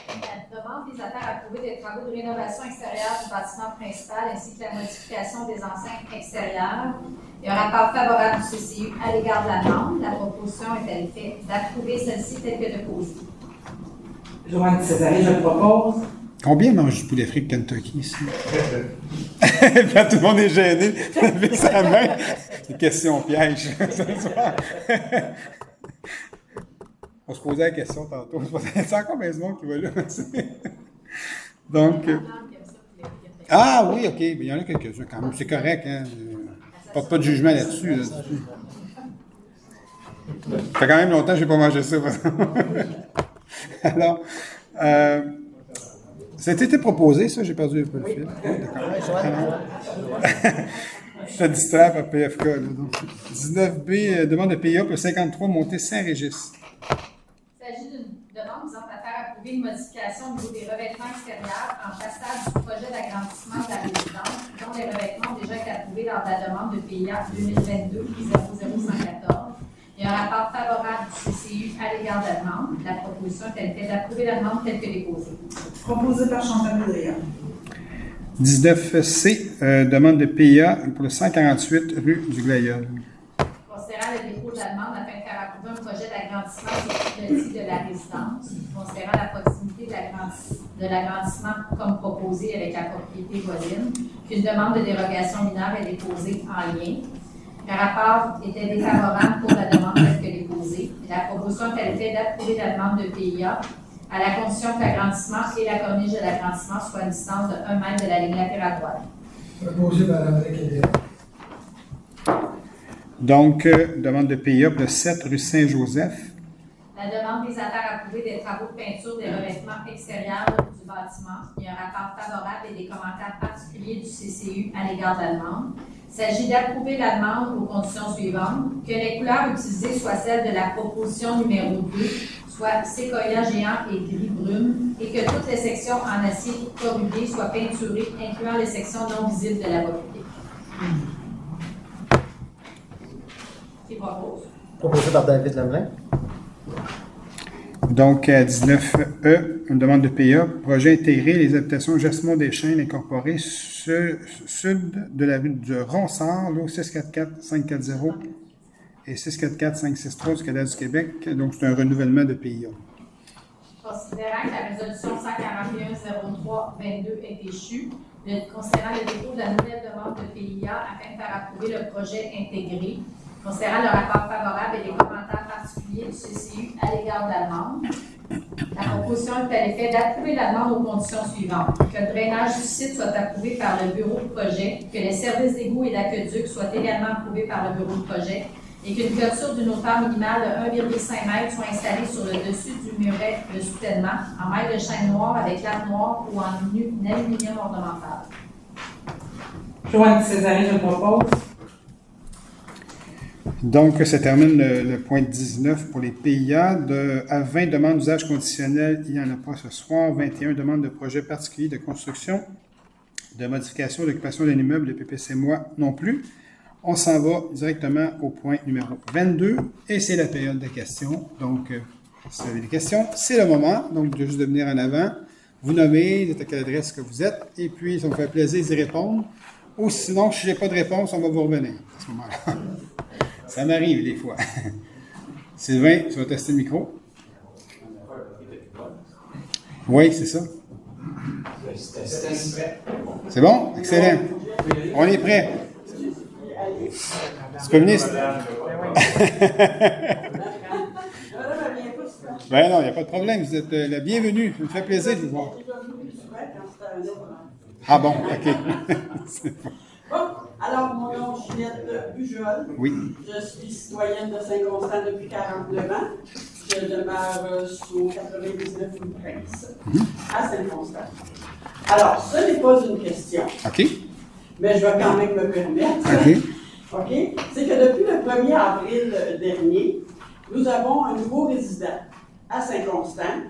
La demande vise à faire approuver des travaux de rénovation extérieure du bâtiment principal ainsi que la modification des enceintes extérieures. Il y a un rapport favorable du CCU à l'égard de la demande. La proposition est-elle faite d'approuver celle-ci telle que déposée? Joanne Césaré, je propose. Combien mange du poulet frit de Kentucky ici? Quand tout le monde est gêné, avec sa main. C'est une question piège. On se posait la question tantôt. C'est encore bien du monde qui va là. Donc. Ah oui, OK. Mais il y en a quelques-uns quand même. C'est correct. Hein? Je porte pas de jugement là-dessus. Là. Ça fait quand même longtemps que je n'ai pas mangé ça. Alors, ça a été proposé, ça? J'ai perdu un peu le fil. D'accord. Je te distrais par PFK. Là, donc. 19B, demande de PIA pour 53, montée Saint-Régis. Il s'agit d'une demande visant à faire approuver une modification au niveau des revêtements extérieurs en façade du projet d'agrandissement de la résidence, dont les revêtements ont déjà été approuvés lors de la demande de PIA 2022-00114. Il y a un rapport favorable du CCU à l'égard de la demande. La proposition est faite d'approuver la demande telle que déposée. Proposé par Chantal Boudria. 19C, demande de PIA pour le 148 rue du Glaïeul. Considérant le dépôt de la demande afin de faire approuver un projet d'agrandissement sur le titre de la résidence, considérant la proximité de l'agrandissement comme proposé avec la propriété voisine, qu'une demande de dérogation mineure est déposée en lien. Le rapport était défavorable pour la demande telle que déposée. La proposition est fait d'approuver la demande de PIA à la condition que l'agrandissement et la corniche de l'agrandissement soient à une distance de 1 mètre de la ligne latérale droite. Proposé par la Cadet. Donc, demande de PIA pour le 7 rue Saint-Joseph. La demande vise à faire approuver des travaux de peinture des revêtements extérieurs du bâtiment. Il y a un rapport favorable et des commentaires particuliers du CCU à l'égard de la demande. Il s'agit d'approuver la demande aux conditions suivantes: que les couleurs utilisées soient celles de la proposition numéro 2, soit séquoia géant et gris brume, et que toutes les sections en acier corrugé soient peinturées, incluant les sections non visibles de la voie publique. Qui propose? Proposé par David Lemelin. Donc, à 19E, une demande de PIA, projet intégré, les habitations Jasmine des Chênes incorporées sud de la rue du Ronsard, là, 644-540 et 644-563 du cadastre du Québec. Donc, c'est un renouvellement de PIA. Considérant que la résolution 141-03-22 est échue, considérant le dépôt de la nouvelle demande de PIA afin de faire approuver le projet intégré, considérant le rapport favorable et les commentaires particuliers du CCU à l'égard de la demande, la proposition est à l'effet d'approuver la demande aux conditions suivantes: que le drainage du site soit approuvé par le bureau de projet, que les services d'égout et d'aqueduc soient également approuvés par le bureau de projet, et qu'une clôture d'une hauteur minimale de 1,5 m soit installée sur le dessus du muret de soutènement en maille de chêne noir avec latte noire ou en aluminium ornemental. Joanne Césarine, je propose. Donc, ça termine le point 19 pour les PIA. À 20 demandes d'usage conditionnel, il n'y en a pas ce soir. 21 demandes de projets particuliers de construction, de modification, d'occupation d'un immeuble, de PPC moi non plus. On s'en va directement au point numéro 22 et c'est la période de questions. Donc, si vous avez des questions, c'est le moment. Donc, de juste de venir en avant, vous nommez, à quelle adresse que vous êtes, et puis ça me fait plaisir d'y répondre. Ou sinon, si je n'ai pas de réponse, on va vous revenir à ce moment-là. Ça m'arrive des fois. Sylvain, tu vas tester le micro? Oui, c'est ça. C'est bon? Excellent. On est prêt. C'est communiste? Ben non, il n'y a pas de problème. Vous êtes la bienvenue. Ça me fait plaisir de vous voir. Ah bon, OK. Bon, alors, mon nom est Juliette Bujol. Oui. Je suis citoyenne de Saint-Constant depuis 49 ans. Je demeure sous 99 rue Prince, à Saint-Constant. Alors, ce n'est pas une question, OK. mais je vais quand même me permettre. OK. OK? C'est que depuis le 1er avril dernier, nous avons un nouveau résident à Saint-Constant.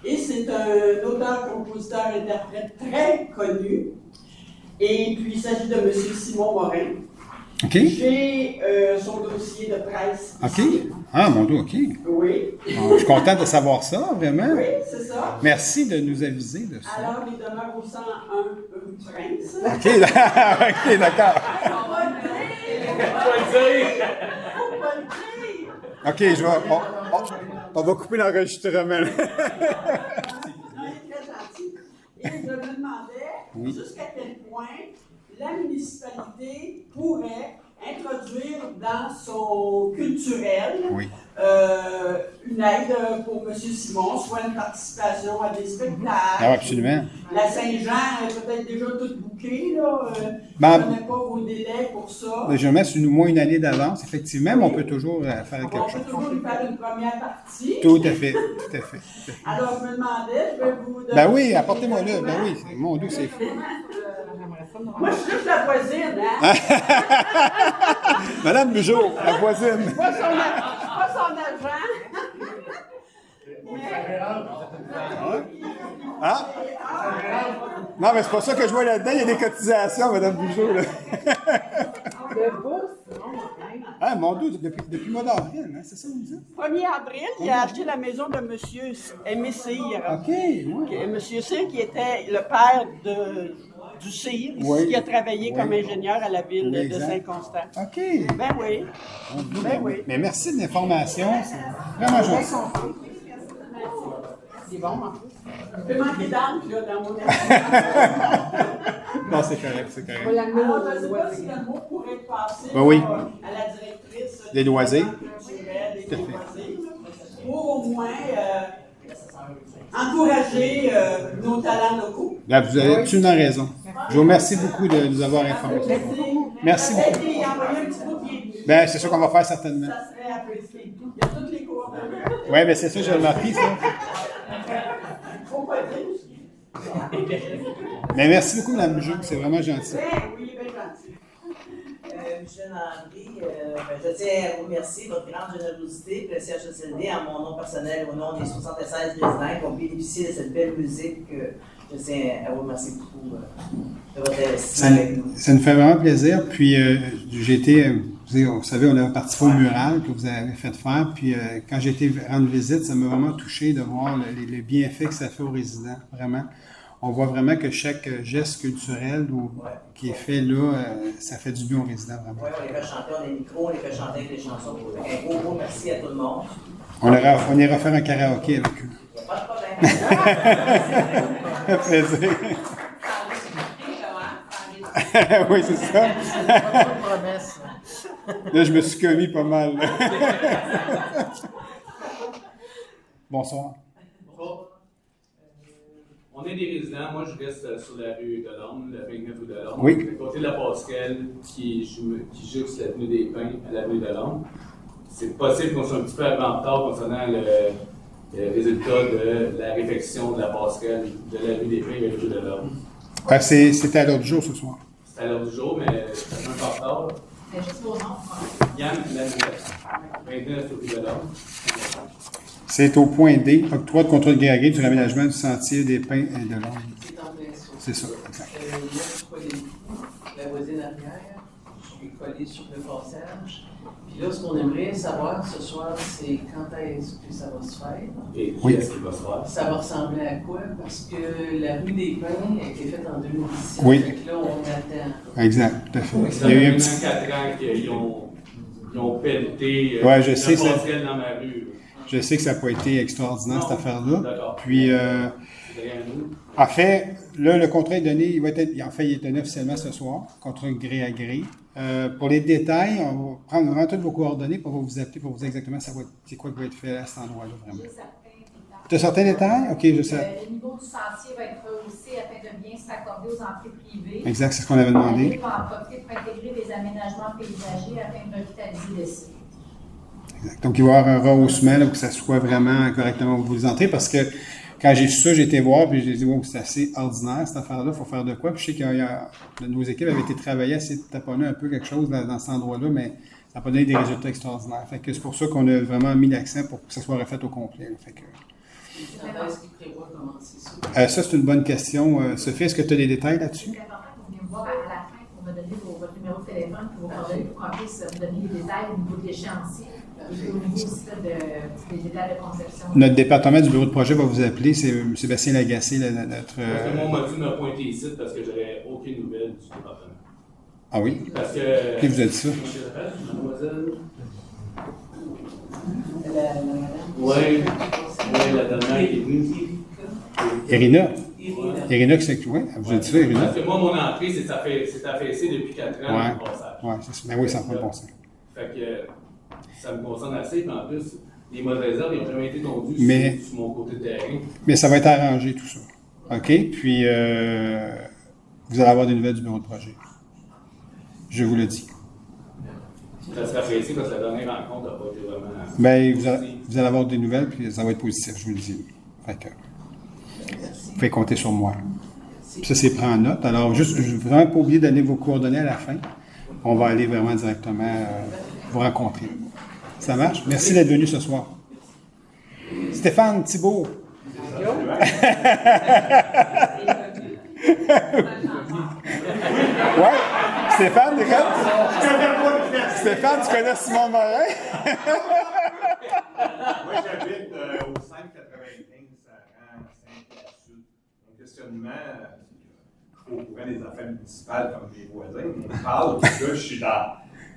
Et c'est un auteur, compositeur, interprète très connu. Et puis, il s'agit de M. Simon Morin. OK. J'ai son dossier de presse. OK. Ici. Ah, mon Dieu, OK. Oui. Je suis content de savoir ça, vraiment. Oui, c'est ça. Merci de nous aviser de ça. Alors, il demeure au 101 rue Prince. OK, OK, d'accord. Faut pas le dire. Faut pas le dire. OK, on va couper l'enregistrement. Non, il est très gentil. Et je me demandais jusqu'à quel point la municipalité pourrait introduire dans son culturel une aide pour M. Simon, soit une participation à des spectacles. Ah, absolument. La Saint-Jean est peut-être déjà toute bouquée, là. Je Ben, ne connais pas vos délais pour ça. Légèrement, c'est au moins une année d'avance, effectivement, mais on peut toujours faire quelque On chose. peut toujours lui faire une première partie. Tout à fait, tout à fait. Alors, je me demandais, je vais vous donner... Ben oui, apportez-moi là. Ben oui, mon Dieu, c'est fou. Moi, je suis juste la voisine, hein? Madame Bugeaud, la voisine. Pas son agent. Ah? Non, mais c'est pas ça que je vois là-dedans. Il y a des cotisations, Madame Bugeaud. Là. Ah, mon Dieu, depuis le mois d'avril, hein, c'est ça, vous me dites? 1er avril, il a acheté la maison de M. Aimé Cyr. OK, oui. M. Cyr, qui était le père du Cyr, Oui. qui a travaillé Oui. comme ingénieur à la ville Oui, de exact. Saint-Constant. OK. Ben oui. Ben oui. Mais merci de l'information, c'est vraiment gentil. C'est bon, en plus. Je peux manquer d'âme, là, dans mon Non, c'est correct, c'est correct. Alors, je ne sais pas si le mot pourrait passer Ben oui. à la directrice Des loisirs. culturels et Tout à des fait. loisirs, pour au moins encourager nos talents locaux. Là, vous avez absolument raison. Je vous remercie beaucoup de nous avoir informés. Merci beaucoup. Et envoyer un petit bout de bienvenue. Ben, c'est ça qu'on va faire certainement. Ça serait apprécié. Il y a toutes les coordonnées. Oui, ben c'est ça, j'ai remarqué ça. Faut pas dire. Mais merci beaucoup, Mme Bujou, c'est vraiment gentil. Oui, bien gentil. Michel Henry, je tiens à vous remercier de votre grande générosité, puis le CHSLD, en mon nom personnel, au nom des 76 résidents qui ont bénéficié de cette belle musique. Je tiens à vous remercier beaucoup de votre investissement avec nous. Ça nous fait vraiment plaisir. Puis, j'ai été, vous savez, on a participé au mural que vous avez fait faire. Puis, quand j'ai été rendre visite, ça m'a vraiment touché de voir les bienfaits que ça fait aux résidents, vraiment. On voit vraiment que chaque geste culturel qui est fait là, ça fait du bien aux résidents, vraiment. Oui, on les fait chanter, on a des micros, on les fait chanter avec les chansons. Un gros merci à tout le monde. On ira faire un karaoké avec eux. Il n'y a pas de problème. Ça fait plaisir. Oui, c'est ça. Promesse. Là, je me suis commis pas mal. Là. Bonsoir. On est des résidents. Moi, je reste sur la rue de l'Orme, la 29 rue de l'Orme. Oui. À côté de la passerelle qui jouxte l'avenue des Pins à l'avenue de l'Orme. C'est possible qu'on soit un petit peu avant retard concernant le résultat de la réfection de la passerelle de l'avenue des Pins à l'avenue de l'Orme. C'était à l'ordre du jour ce soir. C'est à l'heure du jour, mais c'est un peu en retard. Mais juste vos noms. Yann Lamuette, 29 rue de l'Orme. C'est au point D, octroi de contrôle gré à gré du raménagement du sentier des Pins et de l'Orme. C'est en plein ça. C'est ça, exact. Là, je suis collé la voisine arrière, je suis collé sur le passage. Puis là, ce qu'on aimerait savoir ce soir, c'est quand est-ce que ça va se faire. Et Oui. qu'est-ce qui va se faire? Ça va ressembler à quoi? Parce que la rue des Pins a été faite en 2017. Oui. Fait que là, on attend. Exact, tout à fait. Ça Il y a eu un fait petit... 4 ans qu'ils ont pelleté Ouais, je sais, la ça- passerelle dans ma rue. Je sais que ça n'a pas été extraordinaire, cette affaire-là. D'accord. Puis, C'est rien à nous. en fait, là, le contrat est donné, il est donné officiellement ce soir, contrat gré à gré. Pour les détails, on va prendre vraiment toutes vos coordonnées, puis on va vous appeler pour vous dire exactement c'est quoi qui va être fait à cet endroit-là, vraiment. J'ai certains détails. Tu as certains détails? OK, je sais. Le niveau du sentier va être rehaussé afin de bien s'accorder aux entrées privées. Exact, c'est ce qu'on avait demandé. La ville va en profiter pour intégrer des aménagements paysagers afin de revitaliser le site. Exact. Donc, il va y avoir un rehaussement, là, pour que ça soit vraiment correctement où vous entrez, parce que quand j'ai su ça, j'ai été voir, puis j'ai dit, wow, c'est assez ordinaire, cette affaire-là, il faut faire de quoi. Puis je sais que nos équipes avaient été travaillées à essayer de taponner un peu quelque chose dans cet endroit-là, mais ça n'a pas donné des résultats extraordinaires. Fait que c'est pour ça qu'on a vraiment mis l'accent pour que ça soit refait au complet. Là. Fait que, Quand est-ce qu'il prévoit commencer ça? ça, c'est une bonne question. Sophie, est-ce que tu as des détails là-dessus? C'est important que vous venez me voir à la fin pour me donner votre numéro de téléphone pour vos coordonnées pour qu'on puisse vous donner les détails au niveau de l'échéancier et au niveau aussi là, des détails de conception. Notre département du bureau de projet va vous appeler. C'est Sébastien Lagacé, notre... Parce que moi, on m'a dit de me pointer ici parce que j'aurais aucune nouvelle du département. Ah oui? Parce que. Qui vous a dit ça? Comment elle s'appelle, mademoiselle? La madame? Oui, la dernière qui est venue. Irina. Irina. Irina, c'est que... Oui, vous a dit ça, Irina? Parce que moi, mon entrée, c'est affaissé depuis 4 ans Ouais. le passage. Oui, c'est ça. Ben oui, ça n'a pas de bon sens. Fait que ça me concerne assez, puis en plus, les mauvaises herbes n'ont jamais été tondues Mais- sur mon côté de terrain. Mais ça va être arrangé, tout ça. OK? Puis, vous allez avoir des nouvelles du bureau de projet. Je vous le dis. Ça serait apprécié parce que la dernière rencontre n'a pas été vraiment. Bien, vous allez avoir des nouvelles, puis ça va être positif, je vous le dis. Fait que, vous pouvez compter sur moi. Puis ça, c'est pris en note. Alors, juste, je ne veux vraiment pas oublier de donner vos coordonnées à la fin. On va aller vraiment directement vous rencontrer. Ça marche? Merci d'être venu ce soir. Stéphane Thibault. Ouais, Stéphane, regarde. Stéphane, tu connais Simon Morin? Moi, j'habite au 595 Saint-Pierre-Sud. Mon questionnement, au courant des affaires municipales comme mes voisins, on parle, puis là, je suis dans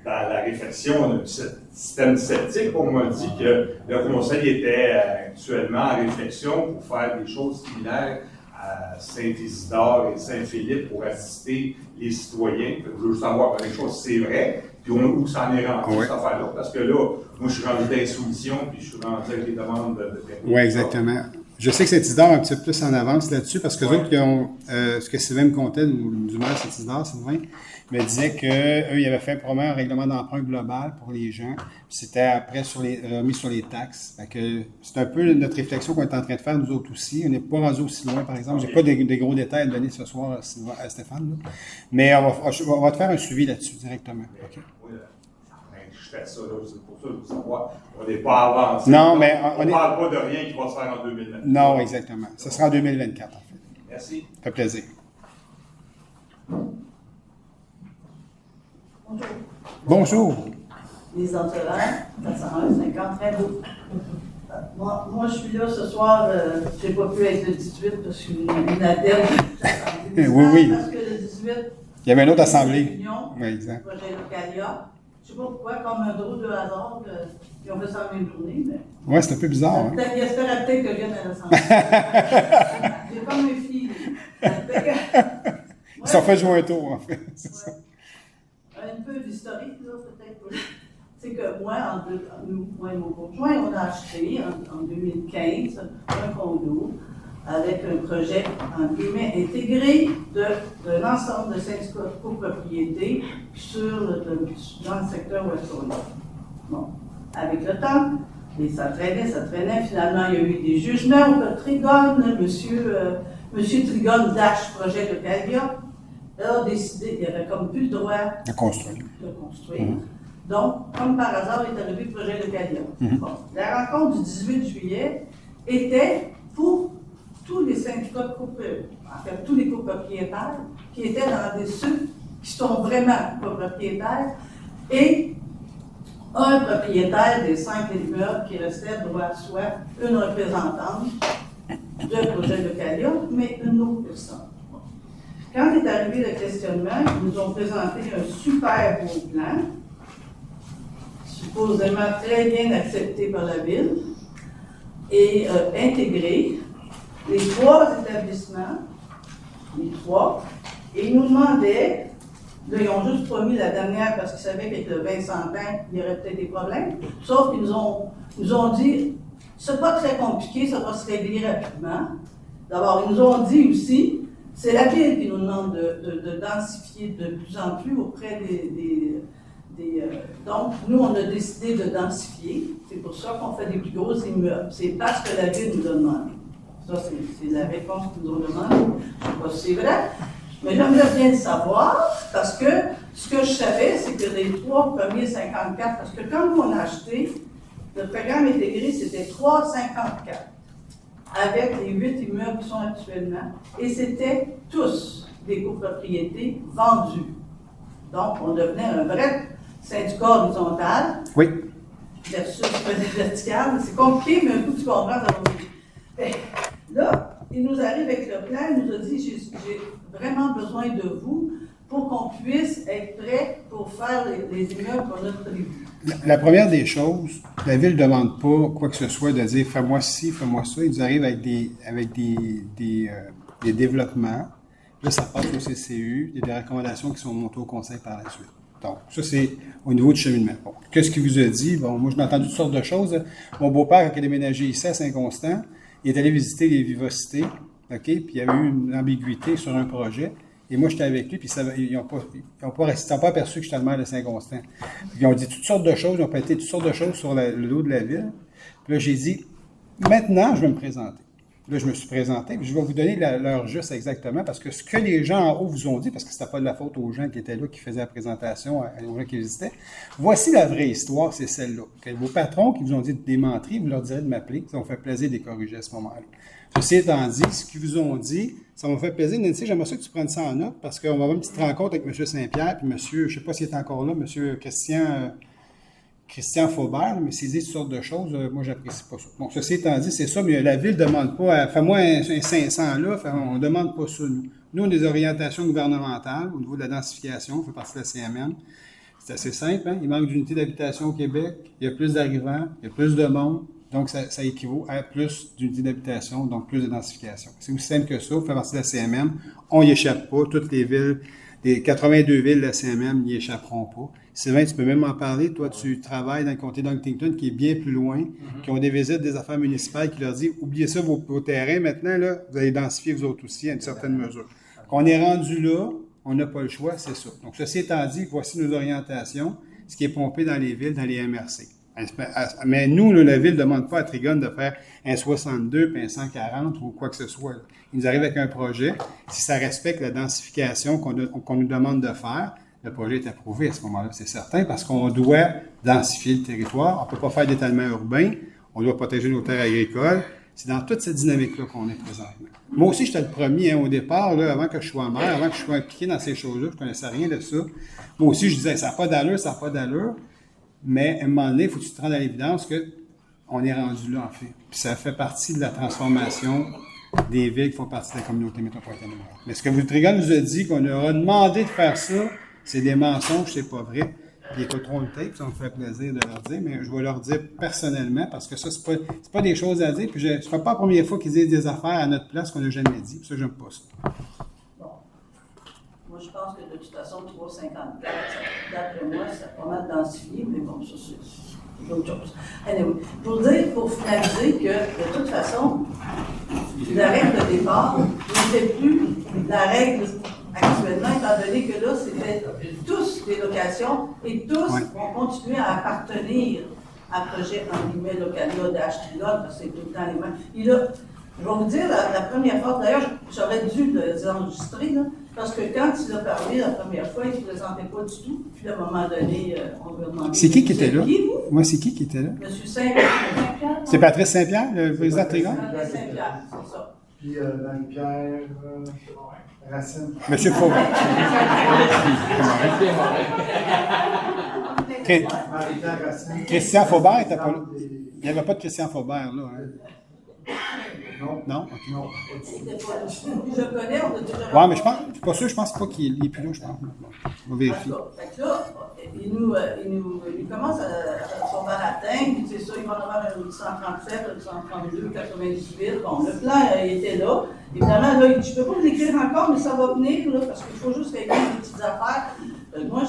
la réflexion du système septique. On m'a dit que le conseil était actuellement en réflexion pour faire des choses similaires à Saint-Isidore et Saint-Philippe pour assister les citoyens. Je veux savoir quelque chose si c'est vrai, puis où ça en est rendu, cette affaire-là. Parce que là, moi, je suis rendu dans les soumissions, puis je suis rendu avec les demandes de permis. Oui, exactement. Je sais que Saint-Isidore est un petit peu plus en avance là-dessus, parce que autres, ce que Sylvain me contait, du maire Saint-Isidore, Sylvain, me disait qu'eux, ils avaient fait probablement un règlement d'emprunt global pour les gens, puis c'était après remis sur les taxes. Fait que c'est un peu notre réflexion qu'on est en train de faire, nous autres aussi. On n'est pas rendu aussi loin, par exemple. J'ai pas des gros détails à donner ce soir à Stéphane, là. Mais on va te faire un suivi là-dessus directement. Okay? Je fais ça, là, c'est pour ça que je veux savoir. On n'est pas avancé. Non, mais on ne parle pas de rien qui va se faire en 2024. Non, exactement. Ce sera en 2024, en fait. Merci. Ça fait plaisir. Bonjour. Les Antilles, 401, 50, très beau. Moi, je suis là ce soir, je n'ai pas pu être le 18 parce que je suis une adepte. Oui. Parce que le 18, il y avait une autre assemblée. Oui, exact. Le projet Localia. Je ne sais pas pourquoi, comme un drôle de hasard, ils ont fait ça en même journée. Oui, c'est un peu bizarre. Ils espéraient peut-être que je vienne à l'assemblée. J'ai comme un fil. Ils sont fait jouer un tour, en fait. Un peu d'historique, là, peut-être. C'est que moi et mon conjoint, on a acheté en 2015 un condo avec un projet, en guillemets, intégré de l'ensemble de syndicats de copropriété dans le secteur ouest on est. Bon, avec le temps, et ça traînait. Finalement, il y a eu des jugements au Trigone. Monsieur Trigone Dash, projet de Calia, a décidé qu'il n'y avait comme plus le droit de construire. Donc, comme par hasard, est arrivé le projet de Calia. Bon, la rencontre du 18 juillet était pour tous les syndicats de copropriétaires, en fait, tous les copropriétaires qui étaient dans ceux qui sont vraiment copropriétaires et un propriétaire des 5 immeubles qui restaient doit soit une représentante du projet de Calia, mais une autre personne. Quand est arrivé le questionnement, ils nous ont présenté un super beau plan, supposément très bien accepté par la ville et intégré les 3 établissements, et ils nous demandaient, là, ils ont juste promis la dernière parce qu'ils savaient qu'avec le 20-120, il y aurait peut-être des problèmes, sauf qu'ils nous ont dit, c'est pas très compliqué, ça va se régler rapidement. D'abord, ils nous ont dit aussi, c'est la ville qui nous demande de densifier de plus en plus auprès donc, nous, on a décidé de densifier. C'est pour ça qu'on fait des plus gros immeubles. C'est parce que la ville nous a demandé. Ça, c'est la réponse qu'ils nous ont demandé. Je ne sais pas si c'est vrai, mais j'aimerais bien le savoir, parce que ce que je savais, c'est que les 3 premiers 54, parce que quand nous, on a acheté, le programme intégré, c'était 3,54, avec les 8 immeubles qui sont actuellement, et c'était tous des copropriétés vendues. Donc, on devenait un vrai syndicat horizontal. Oui. Versus vertical. C'est compliqué, mais un coup, tu comprends. Là, il nous arrive avec le plan, il nous a dit, j'ai vraiment besoin de vous pour qu'on puisse être prêt pour faire les immeubles qu'on a prévus. La première des choses, la Ville ne demande pas quoi que ce soit de dire « fais-moi ci, fais-moi ça ». Ils nous arrivent avec des développements. Là, ça passe au CCU. Il y a des recommandations qui sont montées au conseil par la suite. Donc, ça, c'est au niveau du cheminement. Bon, qu'est-ce qu'il vous a dit? Bon, moi, je n'ai entendu toutes sortes de choses. Mon beau-père, quand il a déménagé ici à Saint-Constant, il est allé visiter les Vivocités, OK? Puis il y avait eu une ambiguïté sur un projet. Et moi, j'étais avec lui, puis ils n'ont pas aperçu que j'étais le maire de Saint-Constant. Ils ont dit toutes sortes de choses, ils ont pété toutes sortes de choses sur le dos de la ville. Puis là, j'ai dit, maintenant, je vais me présenter. Là, je me suis présenté, puis je vais vous donner l'heure juste exactement, parce que ce que les gens en haut vous ont dit, parce que c'était pas de la faute aux gens qui étaient là, qui faisaient la présentation, aux gens qui visitaient, voici la vraie histoire, c'est celle-là. Okay? Vos patrons qui vous ont dit des menteries, vous leur direz de m'appeler, ça m'a fait plaisir de les corriger à ce moment-là. Ceci étant dit, ce qu'ils vous ont dit, ça m'a fait plaisir. Nancy, j'aimerais ça que tu prennes ça en note, parce qu'on va avoir une petite rencontre avec M. Saint-Pierre, puis M. je ne sais pas s'il est encore là, M. Christian Faubert, mais s'il dit toutes sortes de choses, moi, j'apprécie pas ça. Bon, ceci étant dit, c'est ça, mais la Ville ne demande pas, fais-moi un 500 là, on ne demande pas ça, nous. Nous, on a des orientations gouvernementales au niveau de la densification, on fait partie de la CMN. C'est assez simple, hein? Il manque d'unités d'habitation au Québec, il y a plus d'arrivants, il y a plus de monde, donc ça équivaut à plus d'unités d'habitation, donc plus de densification. C'est aussi simple que ça, on fait partie de la CMM, on n'y échappe pas, toutes les villes, les 82 villes de la CMM n'y échapperont pas. Sylvain, tu peux même en parler. Toi, tu travailles dans le comté d'Huntington, qui est bien plus loin, qui ont des visites des affaires municipales qui leur disent « Oubliez ça, vos terrains, maintenant, là, vous allez densifier vous autres aussi à une certaine mesure. » On est rendu là, on n'a pas le choix, c'est ça. Donc, ceci étant dit, voici nos orientations, ce qui est pompé dans les villes, dans les MRC. Mais nous, là, la Ville ne demande pas à Trigone de faire un 62 puis un 140 ou quoi que ce soit. Ils nous arrivent avec un projet. Si ça respecte la densification qu'on nous demande de faire, le projet est approuvé à ce moment-là, c'est certain, parce qu'on doit densifier le territoire. On ne peut pas faire d'étalement urbain. On doit protéger nos terres agricoles. C'est dans toute cette dynamique-là qu'on est présentement. Moi aussi, j'étais le premier au départ, là, avant que je sois maire, avant que je sois impliqué dans ces choses-là. Je ne connaissais rien de ça. Moi aussi, je disais, ça n'a pas d'allure, ça n'a pas d'allure. Mais à un moment donné, il faut que tu te rendes à l'évidence qu'on est rendu là, en fait. Puis ça fait partie de la transformation des villes qui font partie de la communauté métropolitaine de Montréal. Mais ce que Trigone nous a dit, qu'on leur a demandé de faire ça, c'est des mensonges, c'est pas vrai. Puis ils écouteront le tape, ça me fait plaisir de leur dire, mais je vais leur dire personnellement, parce que ça, c'est pas des choses à dire, puis je ne fais pas la première fois qu'ils disent des affaires à notre place qu'on n'a jamais dit, puis ça, j'aime pas ça. Bon. Moi, je pense que de toute façon, 354, d'après moi, c'est pas mal densifié, mais bon, ça, c'est d'autres choses. Anyway, pour finaliser que, de toute façon, la règle de départ n'était plus la règle actuellement, étant donné que là, c'était tous des locations et tous vont continuer à appartenir à projet, en guillemets, local, d'Ashkelon, parce que c'est tout le temps les mêmes. Et là, je vais vous dire, la première fois, d'ailleurs, j'aurais dû les enregistrer, là, parce que quand il a parlé la première fois, il ne se présentait pas du tout. Puis à un moment donné, on lui a demandé... C'est qui était là? Moi, c'est qui était là? Monsieur Saint-Pierre. C'est Patrice Saint-Pierre, le président de Trigone? Patrice Saint-Pierre, c'est ça. Puis Marie-Pierre Racine. Monsieur Faubert. Marie-Pierre Racine. Christian Faubert était pas là. Il n'y avait pas de Christian Faubert, là. Hein? Non. Non? OK. Non. Je connais, on a déjà... Oui, mais je suis pas sûr, je pense pas qu'il est plus là, je pense. On va vérifier. Fait que là, il commence à son baratin, puis c'est ça, il va en avoir un 137, un 132, 98. Bon, le plan, il était là. Évidemment, là, il dit, je ne peux pas vous l'écrire encore, mais ça va venir, là, parce qu'il faut juste régler des petites affaires. Moi,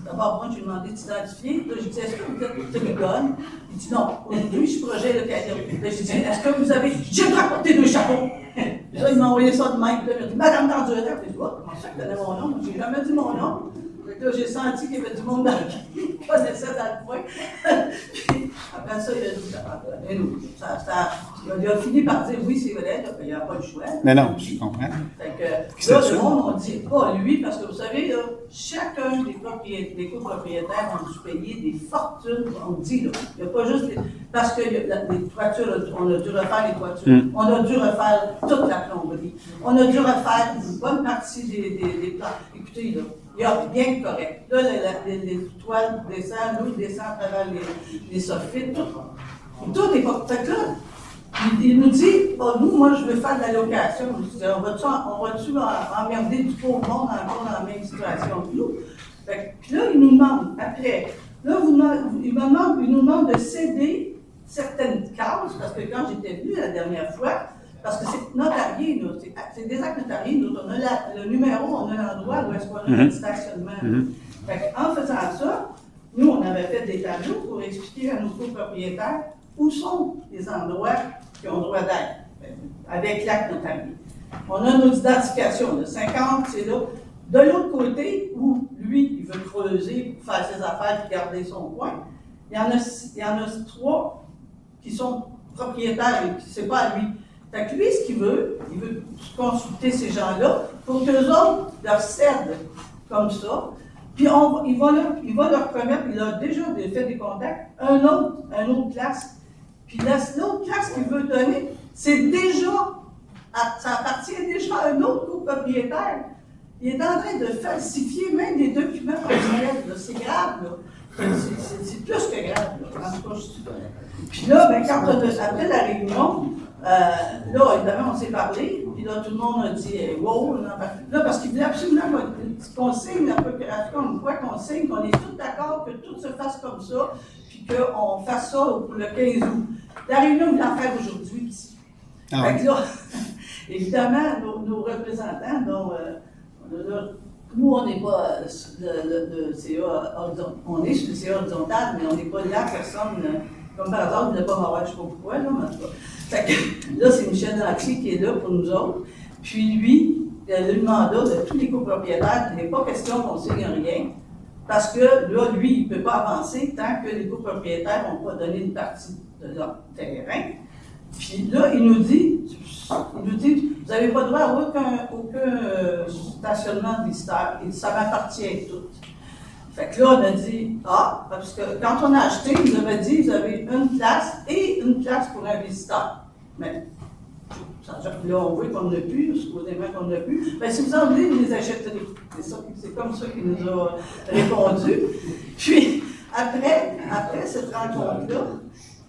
d'abord, j'ai demandé de s'identifier. Là, j'ai dit, est-ce que vous êtes Trigone? Il dit, non, aujourd'hui, je suis projet local. Là, j'ai dit, est-ce que vous avez... J'ai rapporté 2 chapeaux. Là, il m'a envoyé ça de même. Là, il m'a dit, Madame Dandurel. Je dis, comment ça que tu connais mon nom? Moi, j'ai jamais dit mon nom. Là, j'ai senti qu'il y avait du monde dans qui connaissait dans le coin. Puis, après ça, il a dit, il a fini par dire, oui, c'est vrai, il n'y a pas de choix. Mais non, je comprends. Fait que, là, le monde, on dit, pas lui, parce que vous savez, là, chacun des copropriétaires ont dû payer des fortunes, on dit, là. Il n'y a pas juste parce que les toitures, on a dû refaire les toitures, on a dû refaire toute la plomberie, on a dû refaire une bonne partie des plans. Écoutez, là, il y a bien correct. Là, les toiles descendent, l'eau descend à travers les soffites, tout est pas. Fait que là, il nous dit, oh, nous, moi, je veux faire de la location. On va-tu emmerder du pauvre monde encore dans la même situation que nous? Fait que, puis là, il nous demande, après, là, il nous demande de céder certaines cases, parce que quand j'étais venue la dernière fois, parce que c'est notarié, c'est des actes notariés, nous, on a le numéro, on a l'endroit où est-ce qu'on a le stationnement. Fait en faisant ça, nous, on avait fait des tableaux pour expliquer à nos copropriétaires où sont les endroits qui ont droit d'être, avec l'acte notarié. On a nos identifications, le 50, c'est là. De l'autre côté, où lui, il veut creuser pour faire ses affaires et garder son coin, il y en a 3 qui sont propriétaires, et c'est pas à lui. Fait que lui, ce qu'il veut, il veut consulter ces gens-là pour qu'eux autres leur cèdent comme ça. Puis il va leur permettre, il a déjà fait des contacts, un autre classe. Puis l'autre classe qu'il veut donner, c'est déjà, ça appartient déjà à un autre copropriétaire. Il est en train de falsifier même des documents personnels. C'est grave, là. C'est plus que grave, là. En tout cas, puis là, ben, après la réunion, là, évidemment, on s'est parlé, puis là, tout le monde a dit wow, là, parce qu'il voulait absolument qu'on signe la procuration, une fois qu'on signe, qu'on est tous d'accord que tout se fasse comme ça, puis qu'on fasse ça pour le 15 août. La réunion, on va la faire aujourd'hui ici. Fait que là, évidemment, nos représentants, dont nous, on n'est pas le CA horizontal, on est sur le CA horizontal, mais on n'est pas la personne, comme par exemple, il ne voulait pas m'avoir, je ne sais pas pourquoi, là, mais en tout cas. Fait que, là, c'est Michel Dancy qui est là pour nous autres. Puis lui, il a le mandat de tous les copropriétaires, il n'est pas question qu'on signe rien, parce que là, lui, il ne peut pas avancer tant que les copropriétaires n'ont pas donné une partie de leur terrain. Puis là, il nous dit, vous n'avez pas droit à aucun stationnement de visiteurs. Il dit, ça m'appartient tout. Fait que là, on a dit, parce que quand on a acheté, ils nous avaient dit, vous avez une place et une place pour un visiteur. Mais là, on voit qu'on n'a plus, supposément qu'on n'a plus. Mais si vous en voulez, vous les achèterez. C'est comme ça qu'il nous a répondu. Puis, après cette rencontre-là,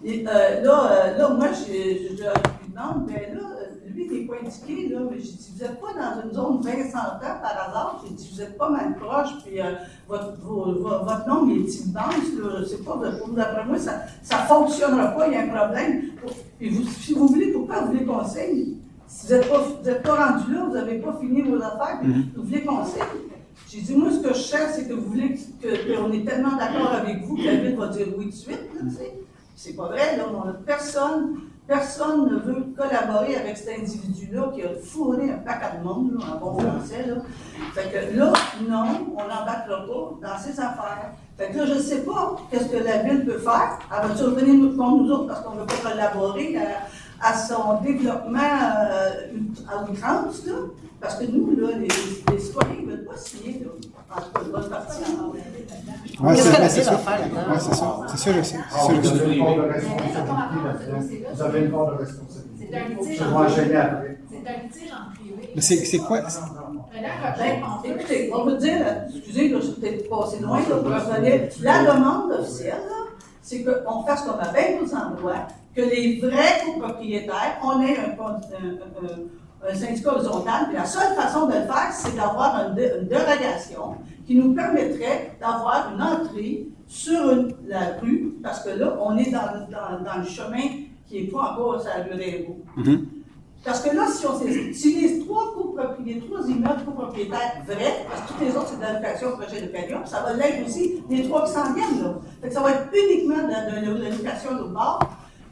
moi, je lui demande, ben là, lui, il n'est pas indiqué, là, mais j'ai dit, vous n'êtes pas dans une zone 20-100 ans par hasard, j'ai dit, vous n'êtes pas mal proche, puis votre nom, il est immense, là, je ne sais pas, d'après moi, ça ne fonctionnera pas, il y a un problème. Puis si vous voulez, pourquoi vous voulez qu'on signe? Si vous n'êtes pas rendu là, vous n'avez pas fini vos affaires, puis vous voulez qu'on signe? J'ai dit, moi, ce que je cherche, c'est que vous voulez qu'on est tellement d'accord avec vous que la ville va dire oui tout de suite, là, tu sais. C'est pas vrai, là, personne ne veut collaborer avec cet individu-là qui a fourré un paquet de monde, là, en bon français, là. Fait que là, non, on n'embarquera pas dans ses affaires. Fait que là, je ne sais pas qu'est-ce que la ville peut faire. Elle va-tu revenir contre nous autres parce qu'on ne veut pas collaborer à son développement à outrance, là? Parce que nous, là, les citoyens ne veulent pas signer, là. En tout cas, une bonne partie. Oui, c'est ça. C'est ça, je sais. Vous avez une part de responsabilité là-dedans. Vous avez une part de responsabilité. C'est un litige Je vais en enchaîner privé. après. C'est un litige en privé. Mais c'est quoi? Écoutez, on va dire, excusez, là, je suis peut-être passé loin, là, pour revenir. La demande officielle, là, c'est qu'on fasse comme à bien d'autres endroits, que les vrais copropriétaires, on ait un syndicat horizontal, puis la seule façon de le faire, c'est d'avoir une dérogation qui nous permettrait d'avoir une entrée sur la rue, parce que là, on est dans le chemin qui n'est pas encore sur la rue Rainbow. Parce que là, si les trois immeubles copropriétaires vrais, parce que tous les autres, c'est de l'allocation projet de période, ça va l'être aussi les trois qui s'en viennent, là. Fait que ça va être uniquement de l'allocation de bord.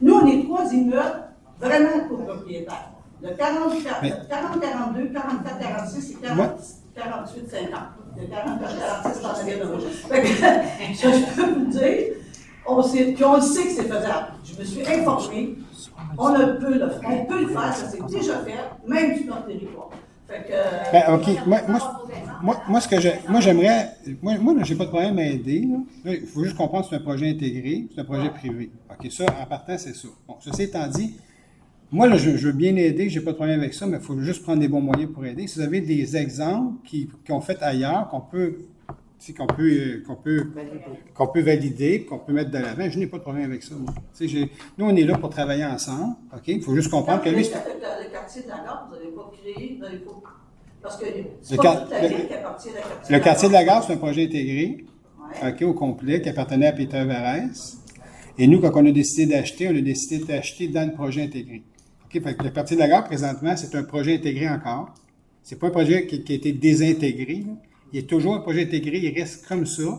Nous, on est trois immeubles vraiment copropriétaires. Le 40-42, 44-46 et 48-50. Le 44-46, t'en avais d'un. Je peux vous dire, puis on le sait que c'est faisable. Je me suis informée. On peut le faire, ça s'est déjà fait, même sur notre territoire. Fait que, ben, OK. Moi, j'aimerais. Moi, j'ai pas de problème à aider. Là, il faut juste comprendre que c'est un projet intégré, c'est un projet privé. OK, ça, en partant, c'est ça. Bon, ceci étant dit, moi, là, je veux bien aider, j'ai pas de problème avec ça, mais il faut juste prendre des bons moyens pour aider. Si vous avez des exemples qui ont fait ailleurs, qu'on peut valider, qu'on peut mettre de l'avant, je n'ai pas de problème avec ça. Nous, on est là pour travailler ensemble. OK? Il faut juste comprendre que lui. Le quartier de la gare, vous n'avez pas créé, vous n'avez pas. Parce que c'est pas toute la ville qui appartient à la quartier. Le quartier de la gare, c'est un projet intégré, OK, au complet, qui appartenait à Peter Varese. Et nous, quand on a décidé d'acheter dans le projet intégré. OK? Fait que le quartier de la gare, présentement, c'est un projet intégré encore. C'est pas un projet qui a été désintégré, là. Il est toujours un projet intégré, il reste comme ça.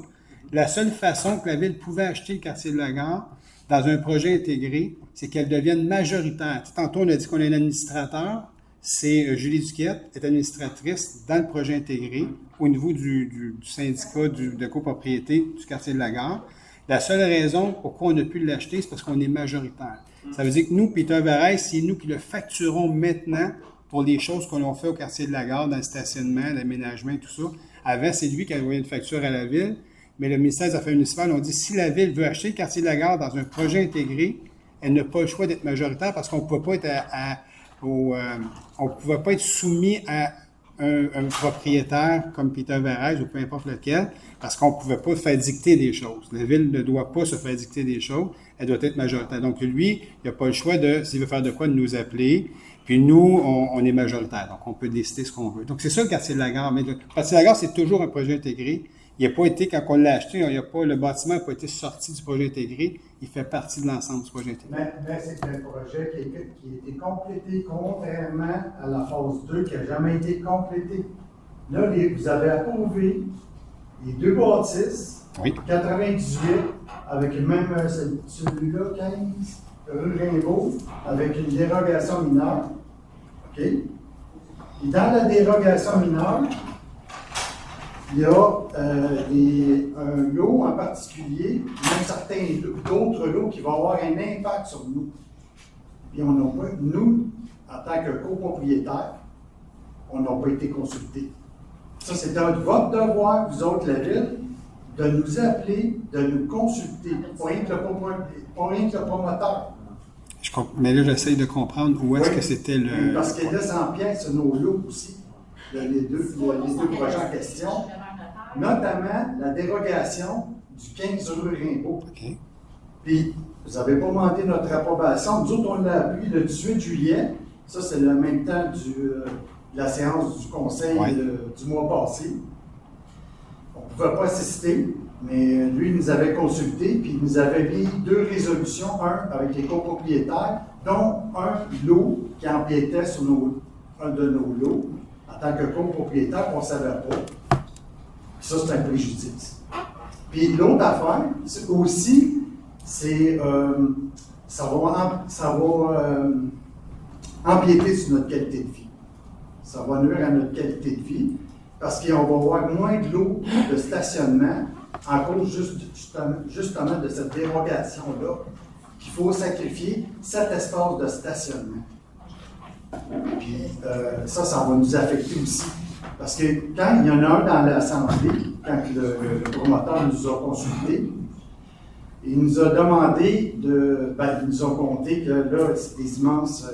La seule façon que la ville pouvait acheter le quartier de la gare dans un projet intégré, c'est qu'elle devienne majoritaire. Tantôt, on a dit qu'on a un administrateur. C'est Julie Duquette, est administratrice dans le projet intégré au niveau du syndicat de copropriété du quartier de la gare. La seule raison pourquoi on a pu l'acheter, c'est parce qu'on est majoritaire. Ça veut dire que nous, Peter Verreilles, c'est nous qui le facturons maintenant pour les choses que l'on fait au quartier de la Gare, dans le stationnement, l'aménagement et tout ça. Avant, c'est lui qui a envoyé une facture à la Ville, mais le ministère des Affaires municipales a dit si la Ville veut acheter le quartier de la Gare dans un projet intégré, elle n'a pas le choix d'être majoritaire parce qu'on ne pouvait pas être on pouvait pas être soumis à un propriétaire comme Peter Verreilles ou peu importe lequel, parce qu'on ne pouvait pas faire dicter des choses. La Ville ne doit pas se faire dicter des choses, elle doit être majoritaire. Donc lui, il n'a pas le choix de, s'il veut faire de quoi, de nous appeler. Puis nous, on est majoritaire, donc on peut décider ce qu'on veut. Donc c'est ça le quartier de la Gare. Mais le quartier de la Gare, c'est toujours un projet intégré. Il n'a pas été, quand on l'a acheté, le bâtiment n'a pas été sorti du projet intégré. Il fait partie de l'ensemble du projet intégré. Mais c'est un projet qui a été complété contrairement à la phase 2 qui n'a jamais été complétée. Là, vous avez approuvé les deux bâtisses, oui. 98, avec le même, celui-là, 15, rue Rimbaud, avec une dérogation mineure. OK? Et dans la dérogation mineure, il y a un lot en particulier, même certains d'autres lots qui vont avoir un impact sur nous. Puis on n'a pas, nous, en tant que copropriétaires, on n'a pas été consultés. Ça, c'est votre devoir, vous autres, la Ville, de nous appeler, de nous consulter, pas rien que le promoteur. Mais là, j'essaye de comprendre où est-ce que c'était le... Parce qu'il y a 100 pièces sur nos lots aussi, les deux projets en question. Notamment la dérogation du 15 rue Rimbaud. Okay. Puis, vous n'avez pas demandé notre approbation. Nous autres, on l'a appris le 18 juillet. Ça, c'est le même temps de la séance du conseil du mois passé. On ne pouvait pas assister, mais lui nous avait consulté, puis il nous avait mis 2 résolutions, un avec les copropriétaires, dont un lot qui empiétait sur un de nos lots. En tant que copropriétaire, on ne savait pas. Ça, c'est un préjudice. Puis l'autre affaire, c'est aussi, ça va empiéter sur notre qualité de vie. Ça va nuire à notre qualité de vie parce qu'on va avoir moins de l'eau de stationnement en cause justement de cette dérogation-là qu'il faut sacrifier cet espace de stationnement. Puis ça va nous affecter aussi. Parce que quand il y en a un dans l'Assemblée, quand le promoteur nous a consultés, il nous a demandé ils nous ont compté que là, c'est des immenses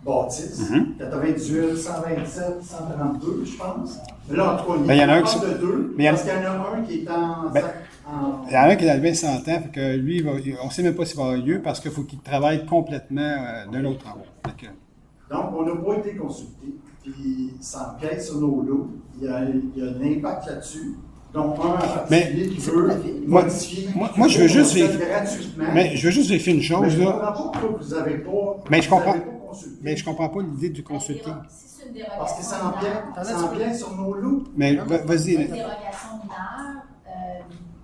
bâtisses, 98, 127, 132, je pense. Mais là, en tout cas, il y en a de deux, parce qu'il y en a un qui est il y en a un qui a levé 100 ans, fait que lui, on ne sait même pas s'il va avoir lieu parce qu'il faut qu'il travaille complètement d'un autre endroit. Donc, on n'a pas été consulté. Puis ça empiète sur nos lots. Il y a un impact là-dessus. Donc, un en particulier qui veut modifier. Moi, je veux juste vérifier. Gratuitement. Mais je veux juste vérifier une chose. Mais je ne là. comprends pas pourquoi vous n'avez pas. Mais je comprends. Consulté. Mais je comprends pas l'idée du consulter. Parce que ça empiète sur nos lots. Mais vas-y. Une dérogation mineure.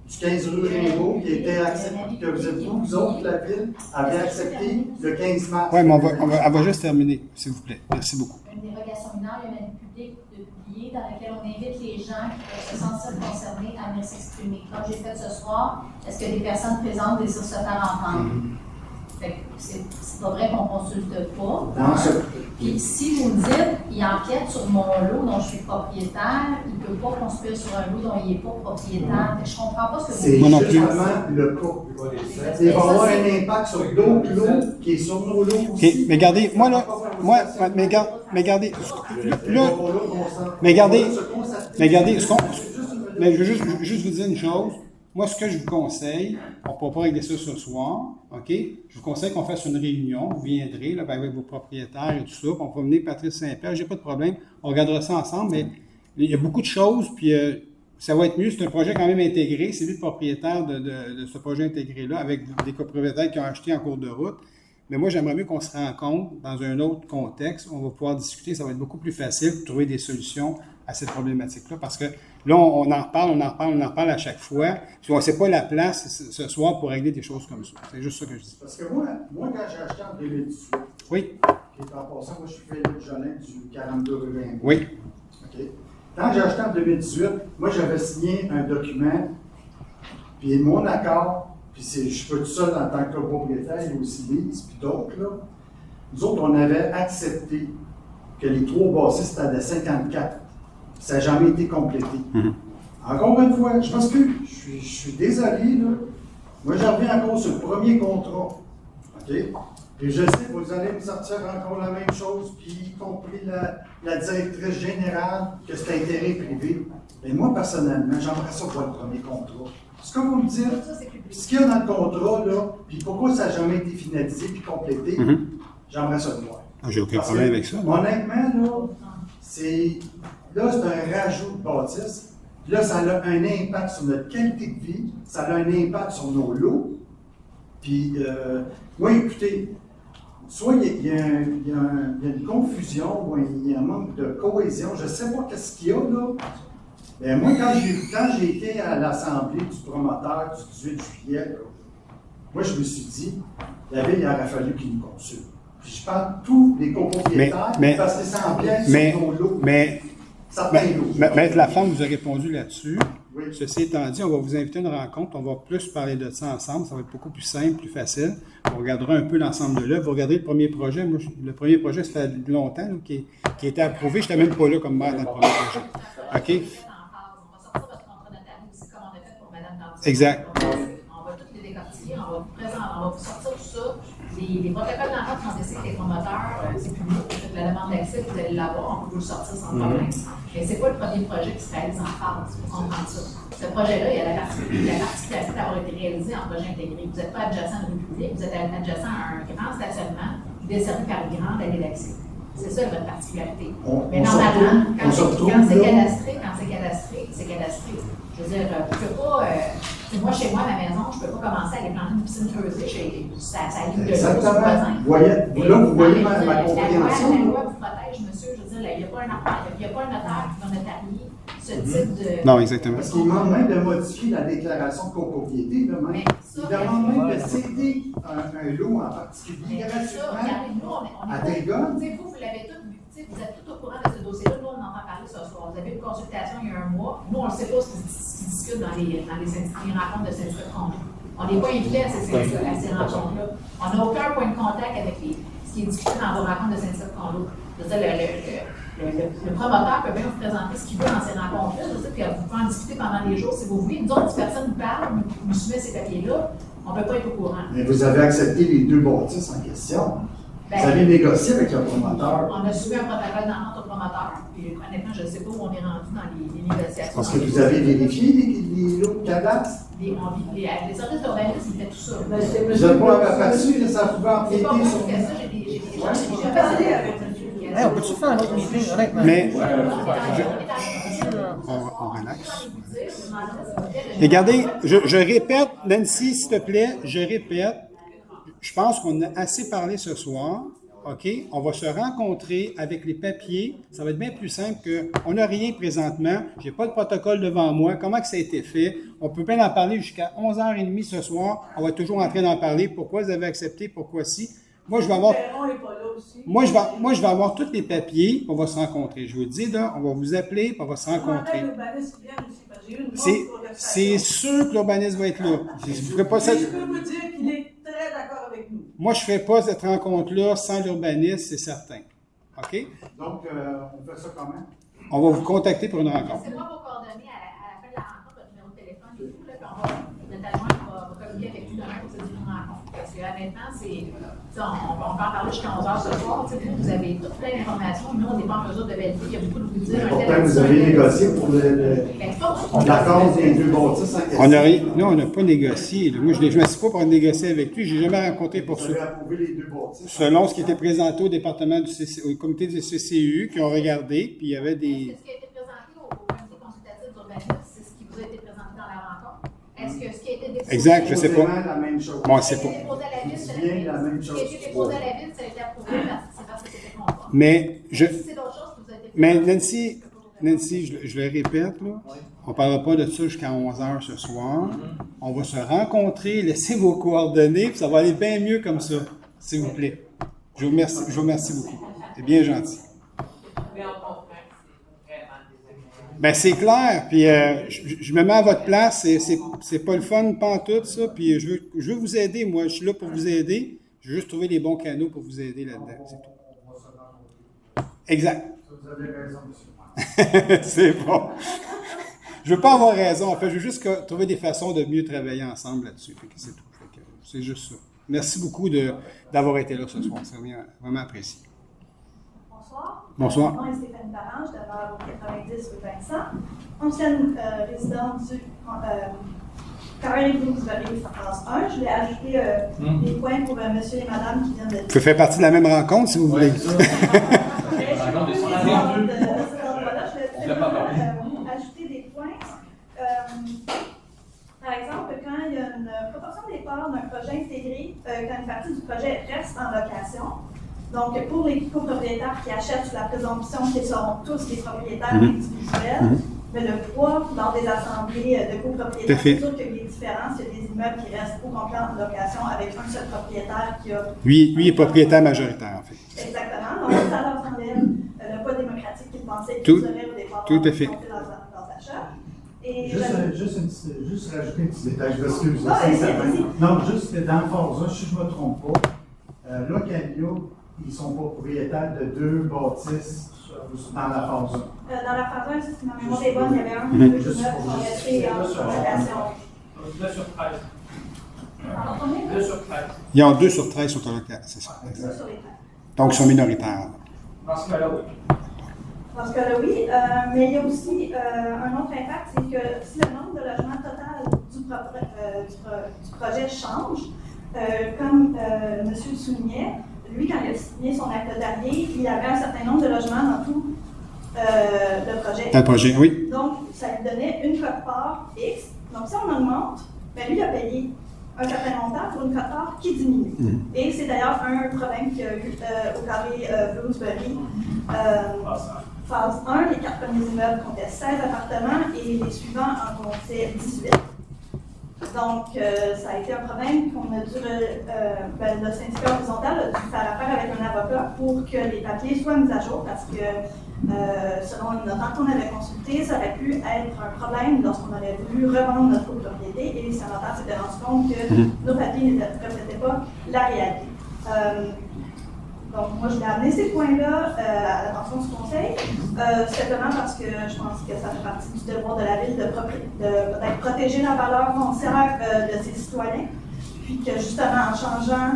Du 15 rue Rimbaud qui était accepté, que vous autres, la Ville, avez accepté le 15 mars. Oui, mais elle va juste terminer, s'il vous plaît. Merci beaucoup. Une dérogation mineure, il y a une publique de publier dans laquelle on invite les gens qui se sentent concernés à venir s'exprimer. Comme j'ai fait ce soir, est-ce que des personnes présentes désirent se faire entendre? C'est pas vrai qu'on ne consulte pas. Puis si vous me dites, il enquête sur mon lot dont je suis propriétaire, il ne peut pas construire sur un lot dont il n'est pas propriétaire. Je ne comprends pas ce que vous dites. C'est justement le cas. Il va y avoir un impact sur d'autres lots qui est sur nos lots aussi. Okay. Mais regardez, mais je veux juste vous dire une chose. Moi, ce que je vous conseille, on ne pourra pas régler ça ce soir, OK? Je vous conseille qu'on fasse une réunion, vous viendrez là, avec vos propriétaires et tout ça, puis on va venir Patrice Saint-Pierre, j'ai pas de problème, on regardera ça ensemble, mais il y a beaucoup de choses, puis ça va être mieux, c'est un projet quand même intégré, c'est lui le propriétaire de ce projet intégré-là, avec des copropriétaires qui ont acheté en cours de route, mais moi, j'aimerais mieux qu'on se rencontre dans un autre contexte, on va pouvoir discuter, ça va être beaucoup plus facile de trouver des solutions à cette problématique-là, parce que là, on en reparle à chaque fois, puis on ne sait pas la place ce soir pour régler des choses comme ça. C'est juste ça que je dis. Parce que moi quand j'ai acheté en 2018, oui. Qui est en passant, moi je suis Philippe Jolin du 42 rue Rimbaud. Oui. OK. Quand j'ai acheté en 2018, moi j'avais signé un document, puis mon accord puis je suis pas tout seul en tant que copropriétaire, il y a aussi Lise, puis d'autres, là. Nous autres, on avait accepté que les 3 bassistes étaient de 54. Ça n'a jamais été complété. Encore une fois, je m'excuse, je suis désolé, là. Moi, j'en reviens encore sur le premier contrat. OK? Et je sais que vous allez me sortir encore la même chose, puis y compris la directrice générale, que c'est intérêt privé. Mais moi, personnellement, j'aimerais ça voir le premier contrat. Ce que vous me dites, ce qu'il y a dans le contrat, là, puis pourquoi ça n'a jamais été finalisé puis complété, j'aimerais ça le voir. Ah, j'ai aucun problème avec ça. Honnêtement, là, c'est un rajout de bâtisse. Puis là, ça a un impact sur notre qualité de vie, ça a un impact sur nos lots. Puis, moi, écoutez, soit il y a une confusion, ou il y a un manque de cohésion, je ne sais pas qu'est-ce qu'il y a là. Mais moi, quand j'ai été à l'assemblée du promoteur du 18 juillet, là, moi, je me suis dit, la ville, il aurait fallu qu'il nous consulte. Puis je parle de tous les copropriétaires, parce que ça empiète sur nos lots. Maître Laflamme vous a répondu là-dessus. Oui. Ceci étant dit, on va vous inviter à une rencontre. On va plus parler de ça ensemble. Ça va être beaucoup plus simple, plus facile. On regardera un peu l'ensemble de l'œuvre. Vous regardez le premier projet. Moi, le premier projet, ça fait longtemps là, qui a été approuvé. Je n'étais même pas là comme maire dans le premier projet. OK? Exact. On va toutes les décortiquer, on va vous sortir tout ça. Les protocoles d'entente sont décidés avec les promoteurs, c'est public. La demande d'accès, vous allez l'avoir, on peut vous le sortir sans problème. Mais ce n'est pas le premier projet qui se réalise en phase, il faut comprendre ça. Ce projet-là, il y a la particularité d'avoir été réalisé en projet intégré. Vous n'êtes pas adjacent à une rue publique, vous êtes adjacent à un grand stationnement desservi par une grande allée d'accès. C'est ça votre particularité. Mais normalement, quand c'est cadastré, c'est cadastré. Je veux dire, je peux pas. Moi, chez moi, à ma maison, je ne peux pas commencer à aller planter une piscine creusée. Ça ligne de l'eau sur le voisin. Vous voyez ma compréhension. La loi vous protège, monsieur. Je veux dire, il n'y a pas un notaire qui va notarier ce type de. Non, exactement. Parce qu'il demande même de modifier la déclaration de copropriété. Il demande même de céder un lot en particulier gratuitement à des gars. Vous l'avez tout vu. Vous êtes tout au courant de ce dossier-là. Nous, on en entend parler ce soir. Vous avez une consultation il y a un mois. Nous, on ne sait pas ce qui discute dans les rencontres de syndicats de conjoints. On n'est pas invités à ces rencontres-là. On n'a aucun point de contact avec ce qui est discuté dans vos rencontres de syndicats de conjoints. Le promoteur peut bien vous présenter ce qu'il veut dans ces rencontres-là. Puis vous pouvez en discuter pendant des jours si vous voulez. Nous autres, si personne nous parle, nous soumet ces papiers-là, on ne peut pas être au courant. Mais vous avez accepté les 2 bâtisses en question. Vous avez négocié avec le promoteur. On a soumis un protocole d'entente au promoteur. Puis honnêtement, je ne sais pas où on est rendu dans les négociations. Parce que vous avez vérifié les lots de cadastre? Les services d'urbanisme, ils font tout ça. Vous n'êtes pas aperçu, ça pouvait empiéter sur... C'est pas ça, j'ai parlé avec on peut-tu faire un autre meeting, honnêtement? Mais, on relaxe. Regardez, je répète, Nancy, s'il te plaît, je répète. Je pense qu'on a assez parlé ce soir. OK? On va se rencontrer avec les papiers. Ça va être bien plus simple qu'on n'a rien présentement. Je n'ai pas de protocole devant moi. Comment que ça a été fait? On peut bien en parler jusqu'à 11h30 ce soir. On va toujours en train d'en parler. Pourquoi vous avez accepté? Pourquoi si? Moi, je vais avoir... Moi, je vais avoir tous les papiers. On va se rencontrer. Je vous dis, là, on va vous appeler et on va se rencontrer. C'est sûr que l'urbaniste va être là. Je peux vous dire qu'il est très d'accord avec nous. Moi, je ne ferai pas cette rencontre-là sans l'urbaniste, c'est certain. OK? Donc, on fait ça comment? On va vous contacter pour une rencontre. C'est moi vos coordonnées à la fin de la rencontre, votre numéro de téléphone et tout, là, puis notre adjoint va communiquer avec vous demain pour se dire une rencontre. Parce que honnêtement, on peut en parler jusqu'à 11h ce soir. Vous avez toute plein d'informations. Nous, on n'est pas en mesure de valider. Il y a beaucoup de vous dire. Pourtant, vous avez négocié pour l'accord des 2 bâtisses en question. Non, on n'a pas négocié. Moi, je ne me suis pas pour négocier avec lui. Je n'ai jamais rencontré pour ça. Vous avez approuvé les 2 bâtisses. Selon ce qui était présenté au département au comité du CCU, qui ont regardé, puis il y avait des... Est-ce que ce qui a été présenté au comité consultatif d'urbanisme, c'est ce qui vous a été présenté dans la rencontre? Est-ce que ce qui a été déposé... Exact, je ne sais pas. la même chose. Bon, c'est pas. Ce qui a été déposé à la ville, ça a été approuvé parce que c'était conforme. Mais Si c'est d'autres choses que vous avez été Mais Nancy, je le répète, là, on ne parlera pas de ça jusqu'à 11h ce soir. On va se rencontrer, laissez vos coordonnées, puis ça va aller bien mieux comme ça, s'il vous plaît. Je vous remercie beaucoup. C'est bien gentil. Mais on comprend que c'est vraiment Ben c'est clair, puis je me mets à votre place, c'est pas le fun pantoute ça, puis je veux vous aider, moi, je suis là pour vous aider, je veux juste trouver les bons canaux pour vous aider là-dedans, c'est tout. Exact. Vous avez raison, monsieur. C'est bon. Je veux pas avoir raison, en fait, je veux juste trouver des façons de mieux travailler ensemble là-dessus, fait que c'est tout. Fait que c'est juste ça. Merci beaucoup d'avoir été là ce soir, c'est vraiment apprécié. Bonsoir. Bonsoir. Mon nom est Stéphanie Parent, je demeure au 90 rue Vincent, ancienne résidente du Carré Bloomsbury, phase 1. Je voulais ajouter des points pour monsieur et madame qui viennent de... Vous pouvez faire partie de la même rencontre si vous voulez. Je voulais ajouter des points. Par exemple, quand il y a une proportion des parts d'un projet intégré, quand une partie du projet reste en location, donc pour les copropriétaires qui achètent sous la présomption qu'ils seront tous des propriétaires individuels, mais le poids lors des assemblées de copropriétaires, c'est sûr qu'il y a des différences, il y a des immeubles qui restent au complet en location avec un seul propriétaire qui a... Lui est propriétaire majoritaire, en fait. Exactement. Donc ça leur enlève le poids démocratique qu'ils pensaient qu'ils auraient au départ tout à fait. dans achats. Et juste rajouter un petit détail, je m'excuse. Allez-y. Non, juste dans le Forza, si je ne me trompe pas, Localio, ils sont propriétaires de 2 bâtisses dans la phase 1. Dans la phase 1, si ma mémoire est bonne, il y avait un ou deux immeubles qui sont restés en location. 2 sur 13. Alors, combien? 2 sur 13. Ils ont 2 sur 13 sont en local, c'est ça. 2 sur les 13. Donc, ils sont minoritaires. Dans ce cas-là, oui. Dans ce cas-là, oui. Mais il y a aussi un autre impact, c'est que si le nombre de logements total du projet change, comme monsieur le soulignait, lui, quand il a signé son acte d'arrière, il avait un certain nombre de logements dans tout le projet. Dans le projet, oui. Donc, ça lui donnait une quote-part X. Donc, si on augmente, ben lui a payé un certain montant pour une quote-part qui diminue. Et c'est d'ailleurs un problème qu'il y a eu au carré Bloomsbury. Phase 1, les 4 premiers immeubles comptaient 16 appartements et les suivants en comptaient 18. Donc, ça a été un problème qu'on a dû, le syndicat horizontal a dû faire affaire avec un avocat pour que les papiers soient mis à jour parce que, selon une notaire qu'on avait consultée, ça aurait pu être un problème lorsqu'on aurait voulu revendre notre copropriété et ce notaire s'était rendu compte que nos papiers ne reflétaient pas la réalité. Donc, moi, je l'ai amené ces points-là à l'attention du conseil, simplement parce que je pense que ça fait partie du devoir de la ville de peut-être protéger la valeur foncière de ses citoyens, puis que justement, en changeant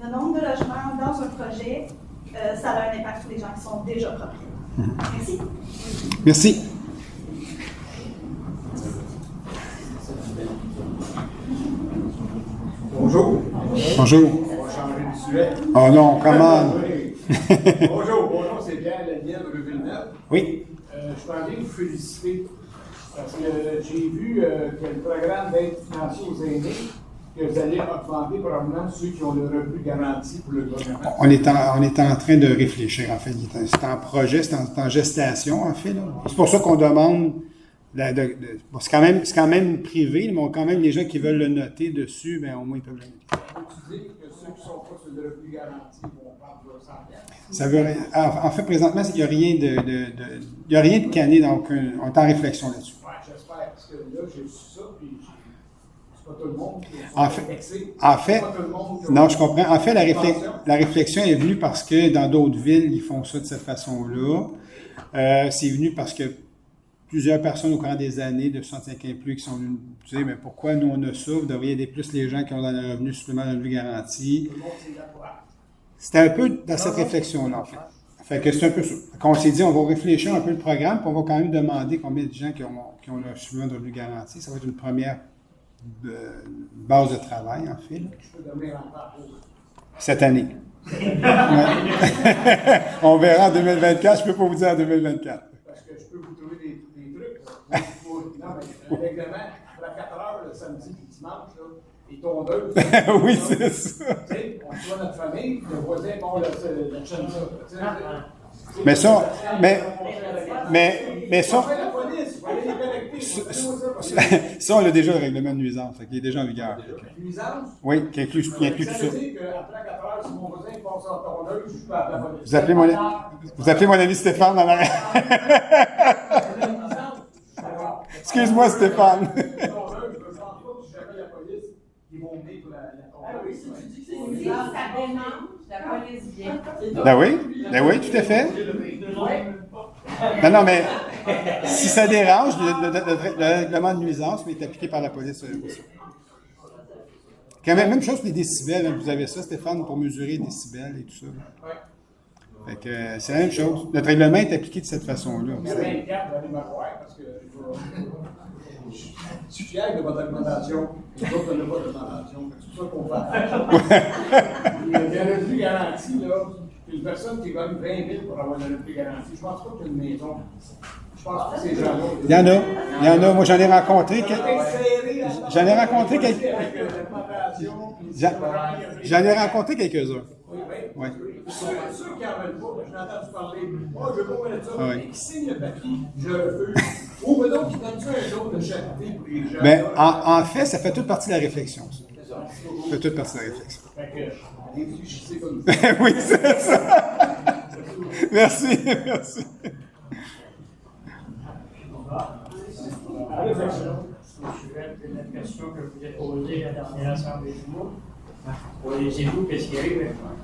le nombre de logements dans un projet, ça a un impact sur les gens qui sont déjà propriétaires. Merci. Merci. Bonjour. Bonjour. On va changer de sujet. Oh non, comment? Bonjour, c'est Pierre Laniel de Villeneuve. Oui. Je voulais vous féliciter parce que j'ai vu que le programme d'aide financière aux aînés, que vous allez augmenter probablement ceux qui ont le revenu garanti pour le gouvernement. On est en train de réfléchir, en fait. C'est en projet, c'est en gestation, en fait. C'est pour ça qu'on demande... bon, c'est quand même privé, mais quand même les gens qui veulent le noter dessus, ben, au moins ils peuvent le noter. Tu dis que ceux qui ne sont pas sur le revenu garanti vont prendre leur salaire. Ça veut, en fait, présentement, il n'y a rien de canné, donc on est en réflexion là-dessus. Oui, j'espère, parce que là, j'ai su ça, puis c'est pas tout le monde qui En fait, non, je comprends. En fait, la réflexion est venue parce que dans d'autres villes, ils font ça de cette façon-là. C'est venu parce que plusieurs personnes au cours des années de 65 ans et plus qui sont venues dire, mais pourquoi nous on a ça, vous devriez aider plus les gens qui ont un revenu supplémentaire de revenu garanti. C'était un peu dans cette réflexion-là, en fait. Fait que c'est un peu ça. On s'est dit, on va réfléchir un peu le programme, puis on va quand même demander combien de gens qui ont le supplément de revenu garanti. Ça va être une première base de travail, en fait. Je peux donner encore cette année. On verra en 2024. Je ne peux pas vous dire en 2024. Parce que je peux vous trouver des trucs. Non, mais le règlement, après 4 heures, le samedi et le dimanche, là, et tondeuse. Oui, c'est ça. On voit notre famille, le voisin, bon, le chum ça. Mais ça, mais ça, ça, on a déjà le règlement de nuisance, qui est déjà en vigueur. Nuisance? Oui, qui inclut tout ça. Ça veut dire qu'après 4 heures, si mon voisin passe en tondeuse, je peux appeler la police. Vous appelez mon ami Stéphane dans l'arrière. Excuse-moi, Stéphane. Non, là, je ne pense pas que si jamais la police, ils vont venir pour la Ah oui, si tu dis que c'est Si illégal, ça dérange, la police vient. Ben oui, tout à fait. Non, mais si ça dérange, le règlement de nuisance est appliqué par la police aussi. Quand même chose pour les décibels, hein, vous avez ça, Stéphane, pour mesurer les décibels et tout ça. Fait que c'est la même chose. Notre règlement est appliqué de cette façon-là. Il y a 24, vous allez me voir, parce que je suis fier de votre augmentation. Les autres n'ont pas d'augmentation. C'est pour ça qu'on fait. Il y a un revenu garanti, là. Une personne qui gagne 20 000 pour avoir un revenu garanti. Je ne pense pas qu'il y a une maison. Je pense que ces gens-là. Il y en a. Moi, j'en ai rencontré. J'en ai rencontré quelques. J'en ai rencontré quelques-uns. Oui. Ceux qui n'en veulent pas, je l'ai entendu parler. Moi, je veux pas mettre ça. Mais qui signe le papier, je refuse. Ou ben donc, qui donne ça un jour de charité pour les gens. Ben, en fait, ça fait toute partie de la réflexion. Ça fait toute partie de la réflexion. Fait que, réfléchissez comme ça. Oui, c'est ça. Merci. La question que vous avez posée la dernière assemblée du mois, pour les égouts, qu'est-ce qui arrive maintenant?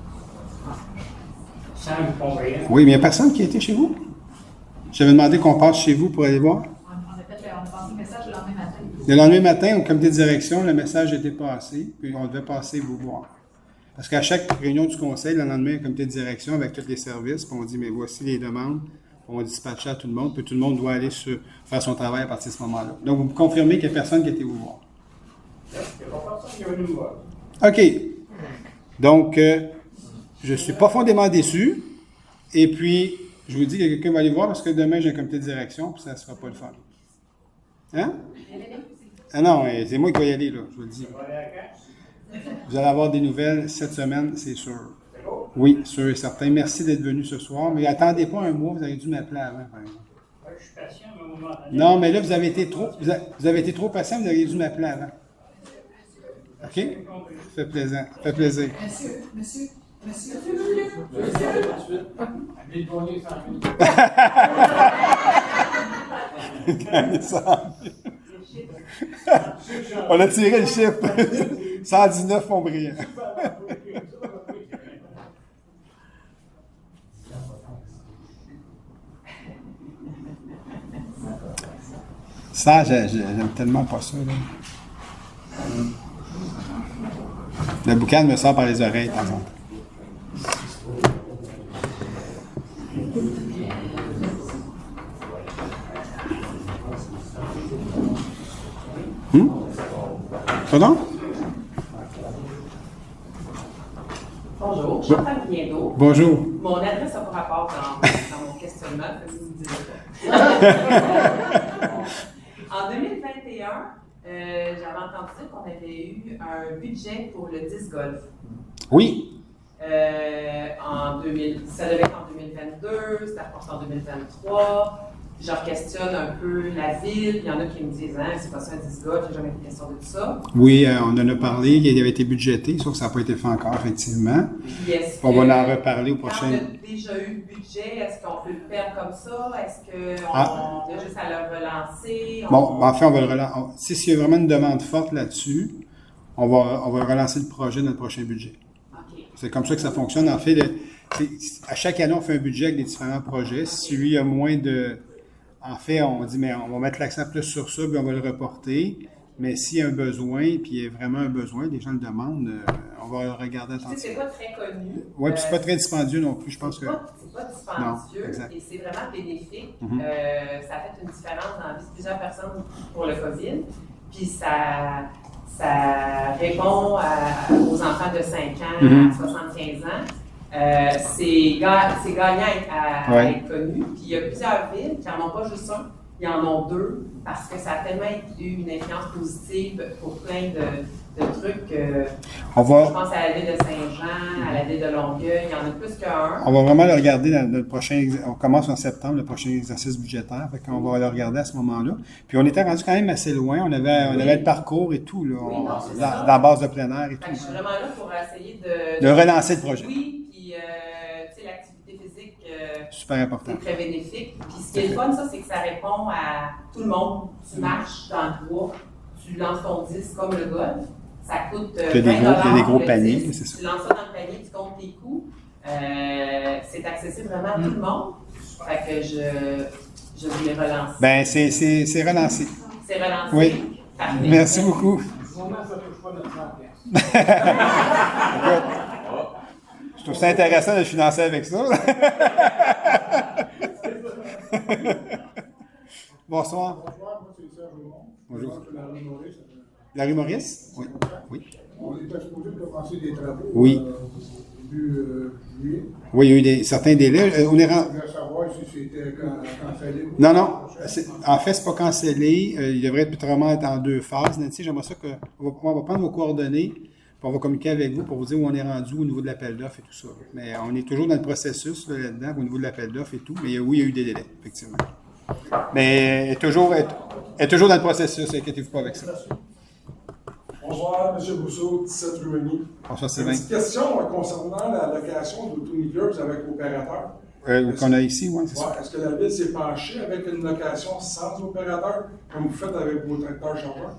Sans vous comprendre. Oui, mais il n'y a personne qui a été chez vous? J'avais demandé qu'on passe chez vous pour aller voir. On a passé le message le lendemain matin. Le lendemain matin, au comité de direction, le message était passé, puis on devait passer vous voir. Parce qu'à chaque réunion du conseil, le lendemain, le comité de direction avec tous les services, puis on dit, mais voici les demandes, on va dispatcher à tout le monde, puis tout le monde doit aller faire son travail à partir de ce moment-là. Donc, vous me confirmez qu'il n'y a personne qui a été vous voir. Il n'y a pas personne qui est venu nous voir. OK. Donc, je ne suis profondément déçu. Et puis, je vous dis que quelqu'un va aller voir parce que demain, j'ai un comité de direction, puis ça ne sera pas le fun. Hein? Ah non, c'est moi qui vais y aller, là, je vous le dis. Vous allez avoir des nouvelles cette semaine, c'est sûr. Oui, sûr et certain. Merci d'être venu ce soir. Mais attendez pas un mois, vous avez dû m'appeler avant, par exemple. Je suis patient, mais au moment donné. Non, mais là, vous avez été trop patient, vous auriez dû m'appeler avant. OK? Ça fait plaisir. Ça fait plaisir. Monsieur. On a tiré le chiffre. 119 Montbriand. Ça, j'aime tellement pas ça. Là. Le boucan me sort par les oreilles, par exemple. Pardon? Bonjour, je suis Chantal Guindo. Bonjour. Mon adresse n'a pas rapport dans mon questionnement, vous ne me direz pas. En 2021, j'avais entendu dire qu'on avait eu un budget pour le disc golf. Oui. Ça devait être en 2022, c'était reporté en 2023. Je questionne un peu la ville, il y en a qui me disent « c'est pas ça un disc golf, j'ai jamais été question de tout ça ». Oui, on en a parlé, il avait été budgété, sauf que ça n'a pas été fait encore, effectivement. On va en reparler au prochain... Quand on a déjà eu le budget, est-ce qu'on peut le perdre comme ça? Est-ce qu'on a juste à le relancer? Bon, en fait, on va le relancer. S'il y a vraiment une demande forte là-dessus, on va relancer le projet dans le prochain budget. Okay. C'est comme ça que ça fonctionne. En fait, à chaque année, on fait un budget avec des différents projets. Si lui a moins de... En fait, on dit, mais on va mettre l'accent plus sur ça, puis on va le reporter. Mais s'il y a un besoin, puis il y a vraiment un besoin, les gens le demandent, on va le regarder attentivement. C'est pas très connu. Oui, puis c'est pas très dispendieux non plus, je pense que... C'est pas dispendieux, et c'est vraiment bénéfique. Ça a fait une différence dans la vie de plusieurs personnes pour le COVID. Puis ça répond aux enfants de 5 ans à 75 ans. C'est gagnant à être connu. Puis il y a plusieurs villes qui n'en ont pas juste un, ils en ont deux, parce que ça a tellement eu une influence positive pour plein de trucs. Je pense à la ville de Saint-Jean, à la ville de Longueuil, il y en a plus qu'un. On va vraiment le regarder dans le prochain... On commence en septembre, le prochain exercice budgétaire, fait qu'on va le regarder à ce moment-là. Puis on était rendu quand même assez loin, on avait le parcours et tout, là, dans la base de plein air et tout. Je suis vraiment là pour essayer de relancer le projet. Oui, puis tu sais, l'activité physique, super important. C'est très bénéfique. Puis ce qui est le fun, ça, c'est que ça répond à tout le monde. Tu marches dans le bois, tu lances ton disque comme le golf. Ça coûte 20 $. Il y a des gros paniers, c'est ça. Tu lances ça dans le panier, tu comptes tes coups. C'est accessible vraiment à tout le monde. Fait que je voulais relancer. Ben, c'est relancé. C'est relancé. Oui. Parfait. Merci beaucoup. Je trouve ça intéressant de financer avec ça. Bonsoir. Bonsoir, moi c'est Serge Aumont. Bonjour. Maurice. Larry Maurice? Oui. Oui. On est exposé de commencer des travaux. Oui. Début juillet. Oui, il y a eu certains délais. On est Je voulais savoir si c'était cancellé. Non, non. En fait, c'est pas cancellé. Il devrait probablement être en 2 phases. Nancy, j'aimerais ça on va prendre vos coordonnées, puis on va communiquer avec vous pour vous dire où on est rendu au niveau de l'appel d'offres et tout ça. Mais on est toujours dans le processus là-dedans, au niveau de l'appel d'offres et tout. Mais oui, il y a eu des délais, effectivement. Mais elle est toujours dans le processus, inquiétez-vous pas avec ça. Bonsoir, M. Bousseau, 17 Rueny. Bonsoir, Une petite question concernant la location d'automileuse avec opérateur. Qu'on a ici, oui, c'est ça. Est-ce que la Ville s'est penchée avec une location sans opérateur, comme vous faites avec vos tracteurs chargeurs?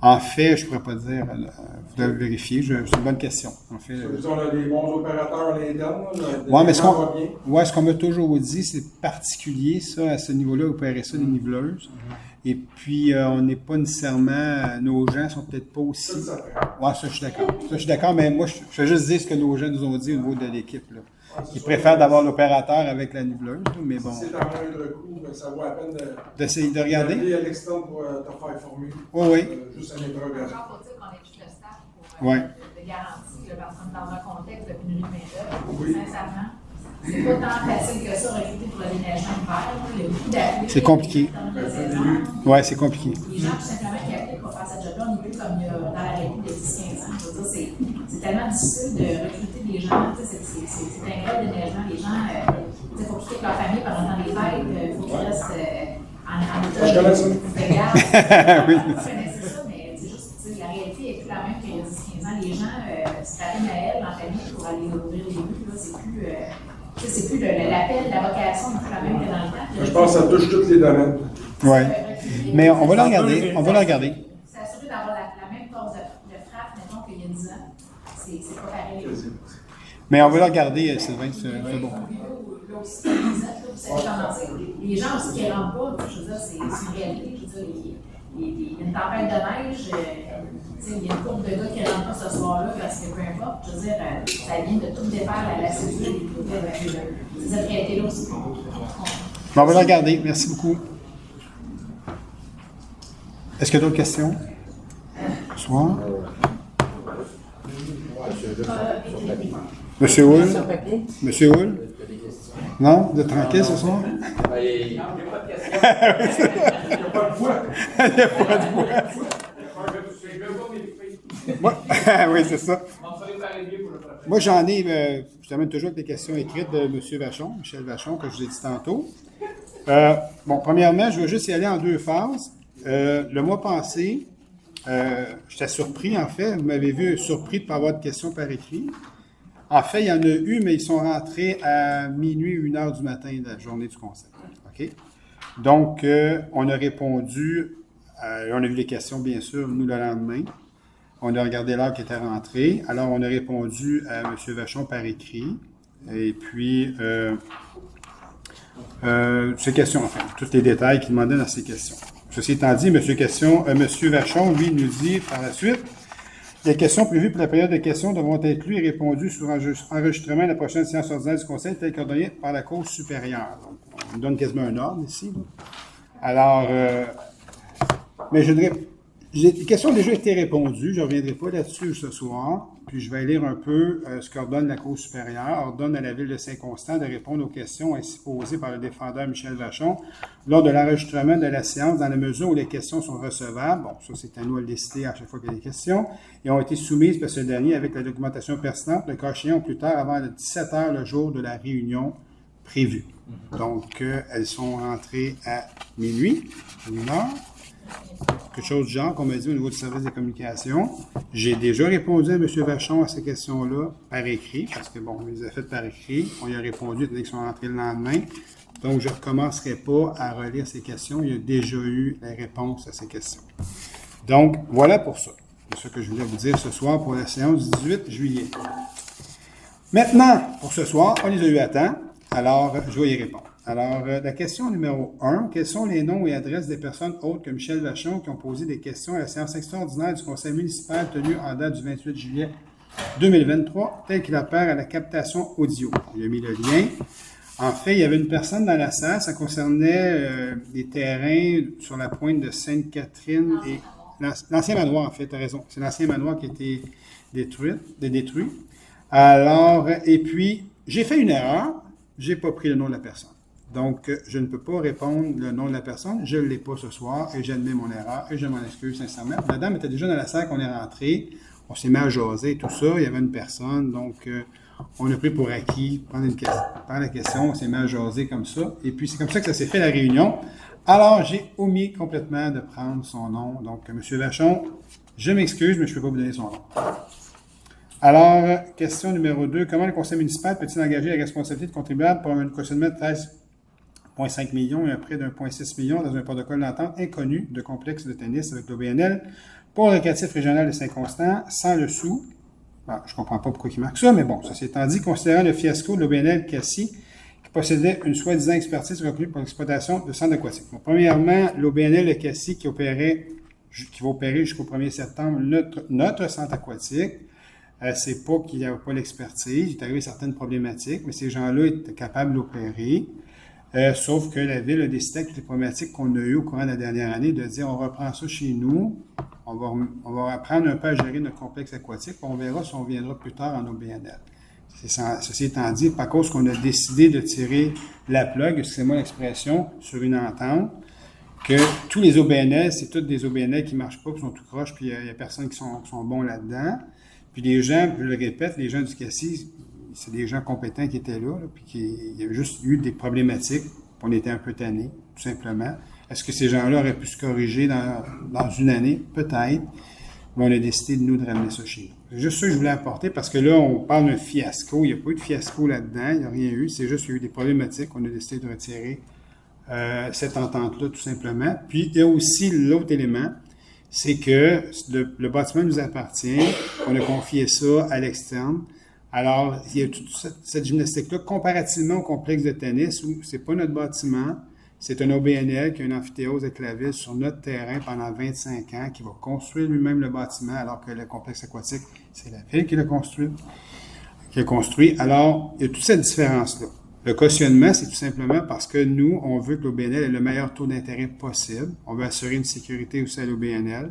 En fait, je ne pourrais pas dire. Vous devez vérifier. C'est une bonne question. En fait, on a des bons opérateurs à l'interne. Oui, mais ce qu'on m'a toujours dit, c'est particulier, ça, à ce niveau-là, opérer ça, des niveleuses. Et puis, on n'est pas nécessairement. Nos gens sont peut-être pas aussi. Oui, ça, je suis d'accord. Ça, je suis d'accord, mais moi, je veux juste dire ce que nos gens nous ont dit au niveau de l'équipe. Là. Ils préfèrent d'avoir l'opérateur avec la niveleuse, mais bon. Si c'est à moindre coût, ça vaut la peine d'essayer de regarder. D'aller à l'externe pour te faire former. Oui. Juste une interrogation. Il faut dire qu'on est juste le staff pour de garantie, parce qu'on est dans un contexte de pénurie de main-d'œuvre. Sincèrement, c'est pas tant facile que ça recruter pour le déneigement d'hiver. Il y a beaucoup d'appels. C'est compliqué. Oui, c'est compliqué. Les gens, tout simplement, qui appliquent pour faire cette job-là, on est plus comme dans la réalité de 10-15 ans. Je veux dire, c'est tellement difficile de recruter des gens. C'est un vrai déneigement. Les gens, il faut quitter leur famille pendant le temps des fêtes. Il faut qu'ils restent en état de garde. Oui. Vous connaissez ça, mais c'est juste, la réalité n'est plus la même qu'il y a 10-15 ans. Les gens se tapent Noël en famille pour aller ouvrir les rues. C'est plus l'appel, la vocation n'est plus la même que dans le temps. Je pense que ça touche tous les domaines. Oui. Mais on va le regarder. On va le regarder. C'est assuré d'avoir la même cause de frappe, mettons, qu'il y a 10 ans. C'est pas pareil. Mais on va le regarder, Sylvain, c'est bon. Les gens aussi qui ne rentrent pas, je veux dire, c'est une réalité. Je veux dire, il y a une tempête de neige, il y a une courbe de gars qui ne rentrent pas ce soir-là parce que peu importe, je veux dire, ça vient de tout défaire la cédule et ces réalités-là aussi. On va le regarder. Merci beaucoup. Est-ce qu'il y a d'autres questions? Bonsoir. Monsieur Hull? Monsieur Hull? Non? Vous êtes tranquille ce soir? Il n'y a pas de questions. Il n'y a pas de voix. Il n'y a pas de voix. Oui, c'est ça. Moi, j'en ai, je termine toujours avec les questions écrites de M. Vachon, Michel Vachon, que je vous ai dit tantôt. Bon, premièrement, je veux juste y aller en 2 phases. Le mois passé, j'étais surpris, en fait. Vous m'avez vu surpris de ne pas avoir de questions par écrit. En fait, il y en a eu, mais ils sont rentrés à minuit, 1h du matin de la journée du conseil. OK? Donc, on a répondu, on a vu les questions, bien sûr, nous, le lendemain. On a regardé l'heure qui était rentrée. Alors, on a répondu à M. Vachon par écrit. Et puis, ces questions, enfin, tous les détails qu'il demandait dans ces questions. Ceci étant dit, M. Vachon, lui, nous dit par la suite, les questions prévues pour la période de questions devront être lues et répondues sur enregistrement de la prochaine séance ordinaire du Conseil, telle qu'ordonnée par la Cour supérieure. Donc, on nous donne quasiment un ordre ici. Là. Alors, mais je dirais, les questions ont déjà été répondues, je ne reviendrai pas là-dessus ce soir, puis je vais lire un peu ce qu'ordonne la Cour supérieure, ordonne à la Ville de Saint-Constant de répondre aux questions ainsi posées par le défendeur Michel Vachon lors de l'enregistrement de la séance dans la mesure où les questions sont recevables. Bon, ça c'est à nous de le décider à chaque fois qu'il y a des questions, et ont été soumises par ce dernier avec la documentation pertinente, le cas échéant plus tard avant 17h le jour de la réunion prévue. Donc, elles sont rentrées à minuit, 1h. quelque chose du genre qu'on m'a dit au niveau du service des communications. J'ai déjà répondu à M. Vachon à ces questions-là par écrit, parce que, bon, on les a faites par écrit. On y a répondu dès qu'ils sont rentrés le lendemain. Donc, je ne recommencerai pas à relire ces questions. Il y a déjà eu la réponse à ces questions. Donc, voilà pour ça. C'est ce que je voulais vous dire ce soir pour la séance du 18 juillet. Maintenant, pour ce soir, on les a eu à temps. Alors, je vais y répondre. Alors, la question numéro 1, quels sont les noms et adresses des personnes autres que Michel Vachon qui ont posé des questions à la séance extraordinaire du conseil municipal tenue en date du 28 juillet 2023, tel qu'il apparaît à la captation audio? J'ai mis le lien. En fait, il y avait une personne dans la salle, ça concernait des terrains sur la pointe de Sainte-Catherine et l'ancien manoir, en fait, tu as raison. C'est l'ancien manoir qui a été détruit. Alors, et puis, j'ai fait une erreur, j'ai pas pris le nom de la personne. Donc, je ne peux pas répondre le nom de la personne, je ne l'ai pas ce soir et j'admets mon erreur et je m'en excuse sincèrement. La dame était déjà dans la salle quand on est rentré, on s'est mis à jaser, tout ça, il y avait une personne, donc on a pris pour acquis, par la question, on s'est mis à jaser comme ça, et puis c'est comme ça que ça s'est fait la réunion. Alors, j'ai omis complètement de prendre son nom, donc M. Vachon, je m'excuse, mais je ne peux pas vous donner son nom. Alors, question numéro 2, comment le conseil municipal peut-il engager la responsabilité de contribuable pour un cautionnement de 13,5 millions et un prêt de 1,6 million dans un protocole d'entente inconnu de complexe de tennis avec l'OBNL pour le récréatif régional de Saint-Constant sans le sou? Bon, je ne comprends pas pourquoi il marque ça, mais bon, ceci étant dit, considérant le fiasco de l'OBNL Cassis, qui possédait une soi-disant expertise reconnue pour l'exploitation de centres aquatiques. Bon, premièrement, l'OBNL Cassis qui va opérer jusqu'au 1er septembre notre centre aquatique. C'est pas qu'il n'y avait pas l'expertise, il est arrivé certaines problématiques, mais ces gens-là étaient capables d'opérer. Sauf que la Ville a décidé avec les problématiques qu'on a eues au courant de la dernière année de dire on reprend ça chez nous, on va apprendre un peu à gérer notre complexe aquatique, puis on verra si on viendra plus tard en OBNL. Ceci étant dit, par cause qu'on a décidé de tirer la plug, excusez-moi l'expression, sur une entente, que tous les OBNL, c'est tous des OBNL qui ne marchent pas, qui sont tout croches, puis il n'y a personne qui sont bons là-dedans. Puis les gens, je le répète, les gens du Cassis, c'est des gens compétents qui étaient là, puis il y avait juste eu des problématiques, on était un peu tannés, tout simplement. Est-ce que ces gens-là auraient pu se corriger dans une année? Peut-être, mais on a décidé de ramener ça chez nous. C'est juste ça que je voulais apporter, parce que là, on parle d'un fiasco, il n'y a pas eu de fiasco là-dedans, il n'y a rien eu, c'est juste qu'il y a eu des problématiques, on a décidé de retirer cette entente-là, tout simplement. Puis, il y a aussi l'autre élément, c'est que le bâtiment nous appartient, on a confié ça à l'externe. Alors, il y a toute cette gymnastique-là, comparativement au complexe de tennis, où c'est pas notre bâtiment, c'est un OBNL qui a une amphithéose avec la Ville sur notre terrain pendant 25 ans, qui va construire lui-même le bâtiment, alors que le complexe aquatique, c'est la Ville qui l'a construit. Alors, il y a toute cette différence-là. Le cautionnement, c'est tout simplement parce que nous, on veut que l'OBNL ait le meilleur taux d'intérêt possible. On veut assurer une sécurité aussi à l'OBNL.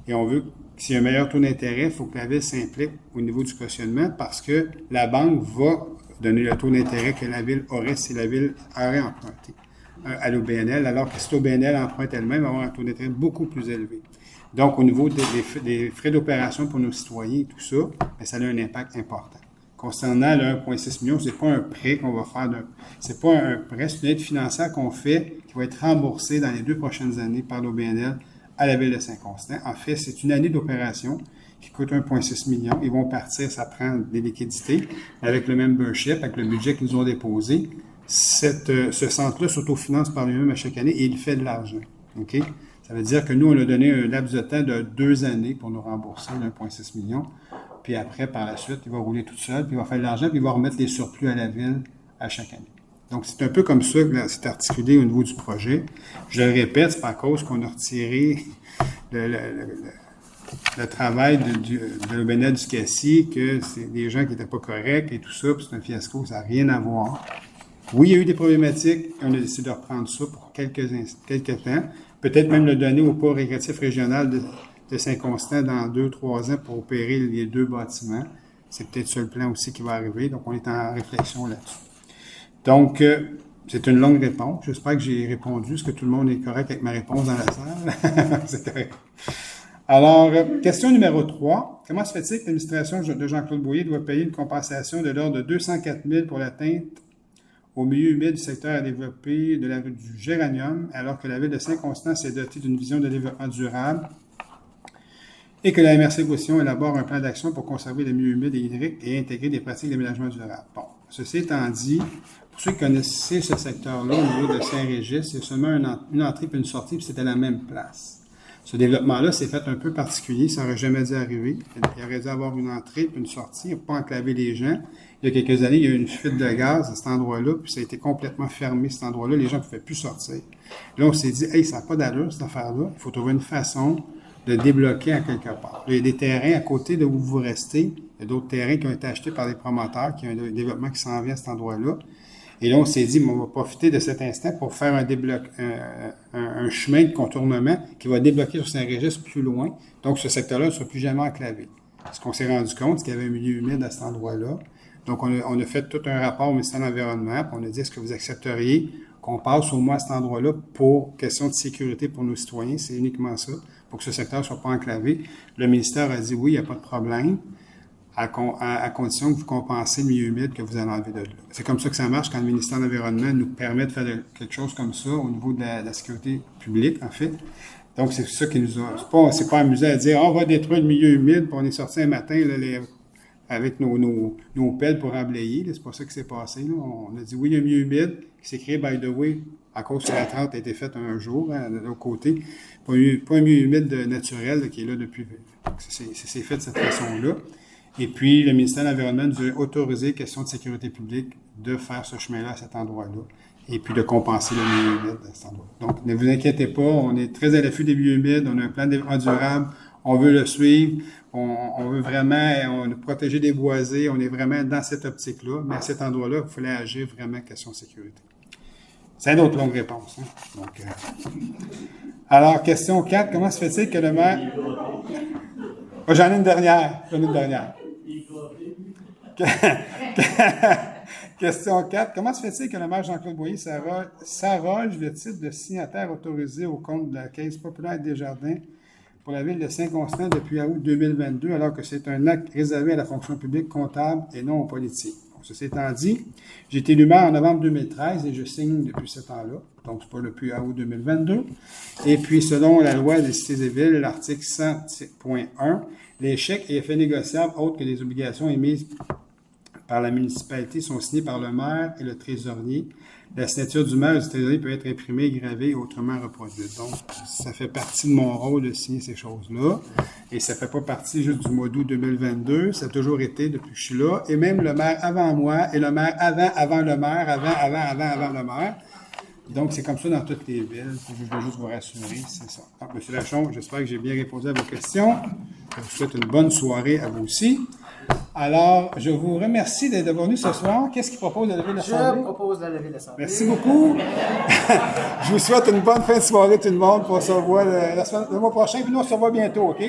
Et on veut, s'il y a un meilleur taux d'intérêt, il faut que la Ville s'implique au niveau du cautionnement parce que la banque va donner le taux d'intérêt que la Ville aurait si la Ville aurait emprunté à l'OBNL, alors que si l'OBNL emprunte elle-même, elle va avoir un taux d'intérêt beaucoup plus élevé. Donc, au niveau des frais d'opération pour nos citoyens et tout ça, bien, ça a un impact important. Concernant le 1,6 million, c'est pas un prêt qu'on va faire, c'est pas un prêt, c'est une aide financière qu'on fait qui va être remboursée dans les 2 prochaines années par l'OBNL à la Ville de Saint-Constant. En fait, c'est une année d'opération qui coûte 1,6 million. Ils vont partir, ça prend des liquidités. Avec le membership, avec le budget qu'ils ont déposé, ce centre-là s'autofinance par lui-même à chaque année et il fait de l'argent. OK? Ça veut dire que nous, on a donné un laps de temps de 2 années pour nous rembourser le 1,6 million. Puis après, par la suite, il va rouler tout seul, puis il va faire de l'argent, puis il va remettre les surplus à la Ville à chaque année. Donc, c'est un peu comme ça que c'est articulé au niveau du projet. Je le répète, c'est pas à cause qu'on a retiré le travail de l'OBNL du Cassis, que c'est des gens qui n'étaient pas corrects et tout ça, puis c'est un fiasco, ça n'a rien à voir. Oui, il y a eu des problématiques, et on a décidé de reprendre ça pour quelques temps. Peut-être même le donner au port récréatif régional de Saint-Constant dans 2-3 ans pour opérer les 2 bâtiments. C'est peut-être ça le plan aussi qui va arriver. Donc, on est en réflexion là-dessus. Donc, c'est une longue réponse. J'espère que j'ai répondu. Est-ce que tout le monde est correct avec ma réponse dans la salle? C'est correct. Alors, question numéro 3. Comment se fait-il que l'administration de Jean-Claude Bouillet doit payer une compensation de l'ordre de 204 000 pour l'atteinte au milieu humide du secteur à développer du géranium, alors que la ville de Saint-Constant s'est dotée d'une vision de développement durable et que la MRC-Gossion élabore un plan d'action pour conserver le milieu humide et hydrique et intégrer des pratiques d'aménagement durable. Bon, ceci étant dit, pour ceux qui connaissaient ce secteur-là, au niveau de Saint-Régis, il y a seulement une entrée et une sortie, puis c'était à la même place. Ce développement-là s'est fait un peu particulier, ça n'aurait jamais dû arriver. Il aurait dû avoir une entrée et une sortie, pas enclaver les gens. Il y a quelques années, il y a eu une fuite de gaz à cet endroit-là, puis ça a été complètement fermé, cet endroit-là. Les gens ne pouvaient plus sortir. Là, on s'est dit, hey, ça n'a pas d'allure, cette affaire-là. Il faut trouver une façon de débloquer à quelque part. Là, il y a des terrains à côté de où vous restez. Il y a d'autres terrains qui ont été achetés par des promoteurs, qui ont un développement qui s'en vient à cet endroit-là. Et là, on s'est dit, on va profiter de cet instant pour faire un chemin de contournement qui va débloquer sur Saint-Régis plus loin. Donc, ce secteur-là ne sera plus jamais enclavé. Ce qu'on s'est rendu compte, c'est qu'il y avait un milieu humide à cet endroit-là. Donc, on a fait tout un rapport au ministère de l'Environnement, puis on a dit, est-ce que vous accepteriez qu'on passe au moins à cet endroit-là pour question de sécurité pour nos citoyens? C'est uniquement ça, pour que ce secteur ne soit pas enclavé. Le ministère a dit, oui, il n'y a pas de problème, à condition que vous compensez le milieu humide que vous allez enlever de là. C'est comme ça que ça marche quand le ministère de l'Environnement nous permet de faire quelque chose comme ça au niveau de la sécurité publique, en fait. Donc, c'est ça qui nous a... C'est pas amusé à dire, on va détruire le milieu humide, puis on est sorti un matin, là, avec nos pelles pour emblayer. C'est pas ça qui s'est passé. Là. On a dit, oui, il y a un milieu humide qui s'est créé, by the way, à cause que la 30 a été faite un jour, de l'autre côté. Pas un milieu humide naturel là, qui est là depuis... C'est fait de cette façon-là. Et puis, le ministère de l'Environnement nous a autorisé, question de sécurité publique, de faire ce chemin-là à cet endroit-là, et puis de compenser le milieu humide à cet endroit. Donc, ne vous inquiétez pas, on est très à l'affût des milieux humides, on a un plan de développement durable, on veut le suivre, on veut vraiment protéger des boisés, on est vraiment dans cette optique-là, mais à cet endroit-là, il fallait agir vraiment question de sécurité. C'est une autre longue réponse. Hein? Donc, alors, question 4, comment se fait-il que le maire... Oh, j'en ai une dernière. Question 4. Comment se fait-il que le maire Jean-Claude Boyer s'arroge le titre de signataire autorisé au compte de la Caisse populaire des Jardins pour la ville de Saint-Constant depuis août 2022, alors que c'est un acte réservé à la fonction publique comptable et non aux politiques? Ceci étant dit, j'ai été élu maire en novembre 2013 et je signe depuis ce temps-là, donc c'est pas depuis août 2022. Et puis, selon la loi des cités et villes, l'article 100.1, les chèques et effets négociables autres que les obligations émises par la municipalité sont signés par le maire et le trésorier. La signature du maire et du trésorier peut être imprimée, gravée et autrement reproduite. Donc, ça fait partie de mon rôle de signer ces choses-là. Et ça ne fait pas partie juste du mois d'août 2022. Ça a toujours été depuis que je suis là. Et même le maire avant moi et le maire avant le maire, avant le maire. Donc, c'est comme ça dans toutes les villes. Je veux juste vous rassurer, c'est ça. Donc, M. Lachon, j'espère que j'ai bien répondu à vos questions. Je vous souhaite une bonne soirée à vous aussi. Alors, je vous remercie d'être venu ce soir. Qu'est-ce qu'il propose de lever l'Assemblée? Je propose de lever l'Assemblée. Merci beaucoup. Je vous souhaite une bonne fin de soirée, tout le monde. On se revoit le mois prochain, puis nous, on se revoit bientôt, OK?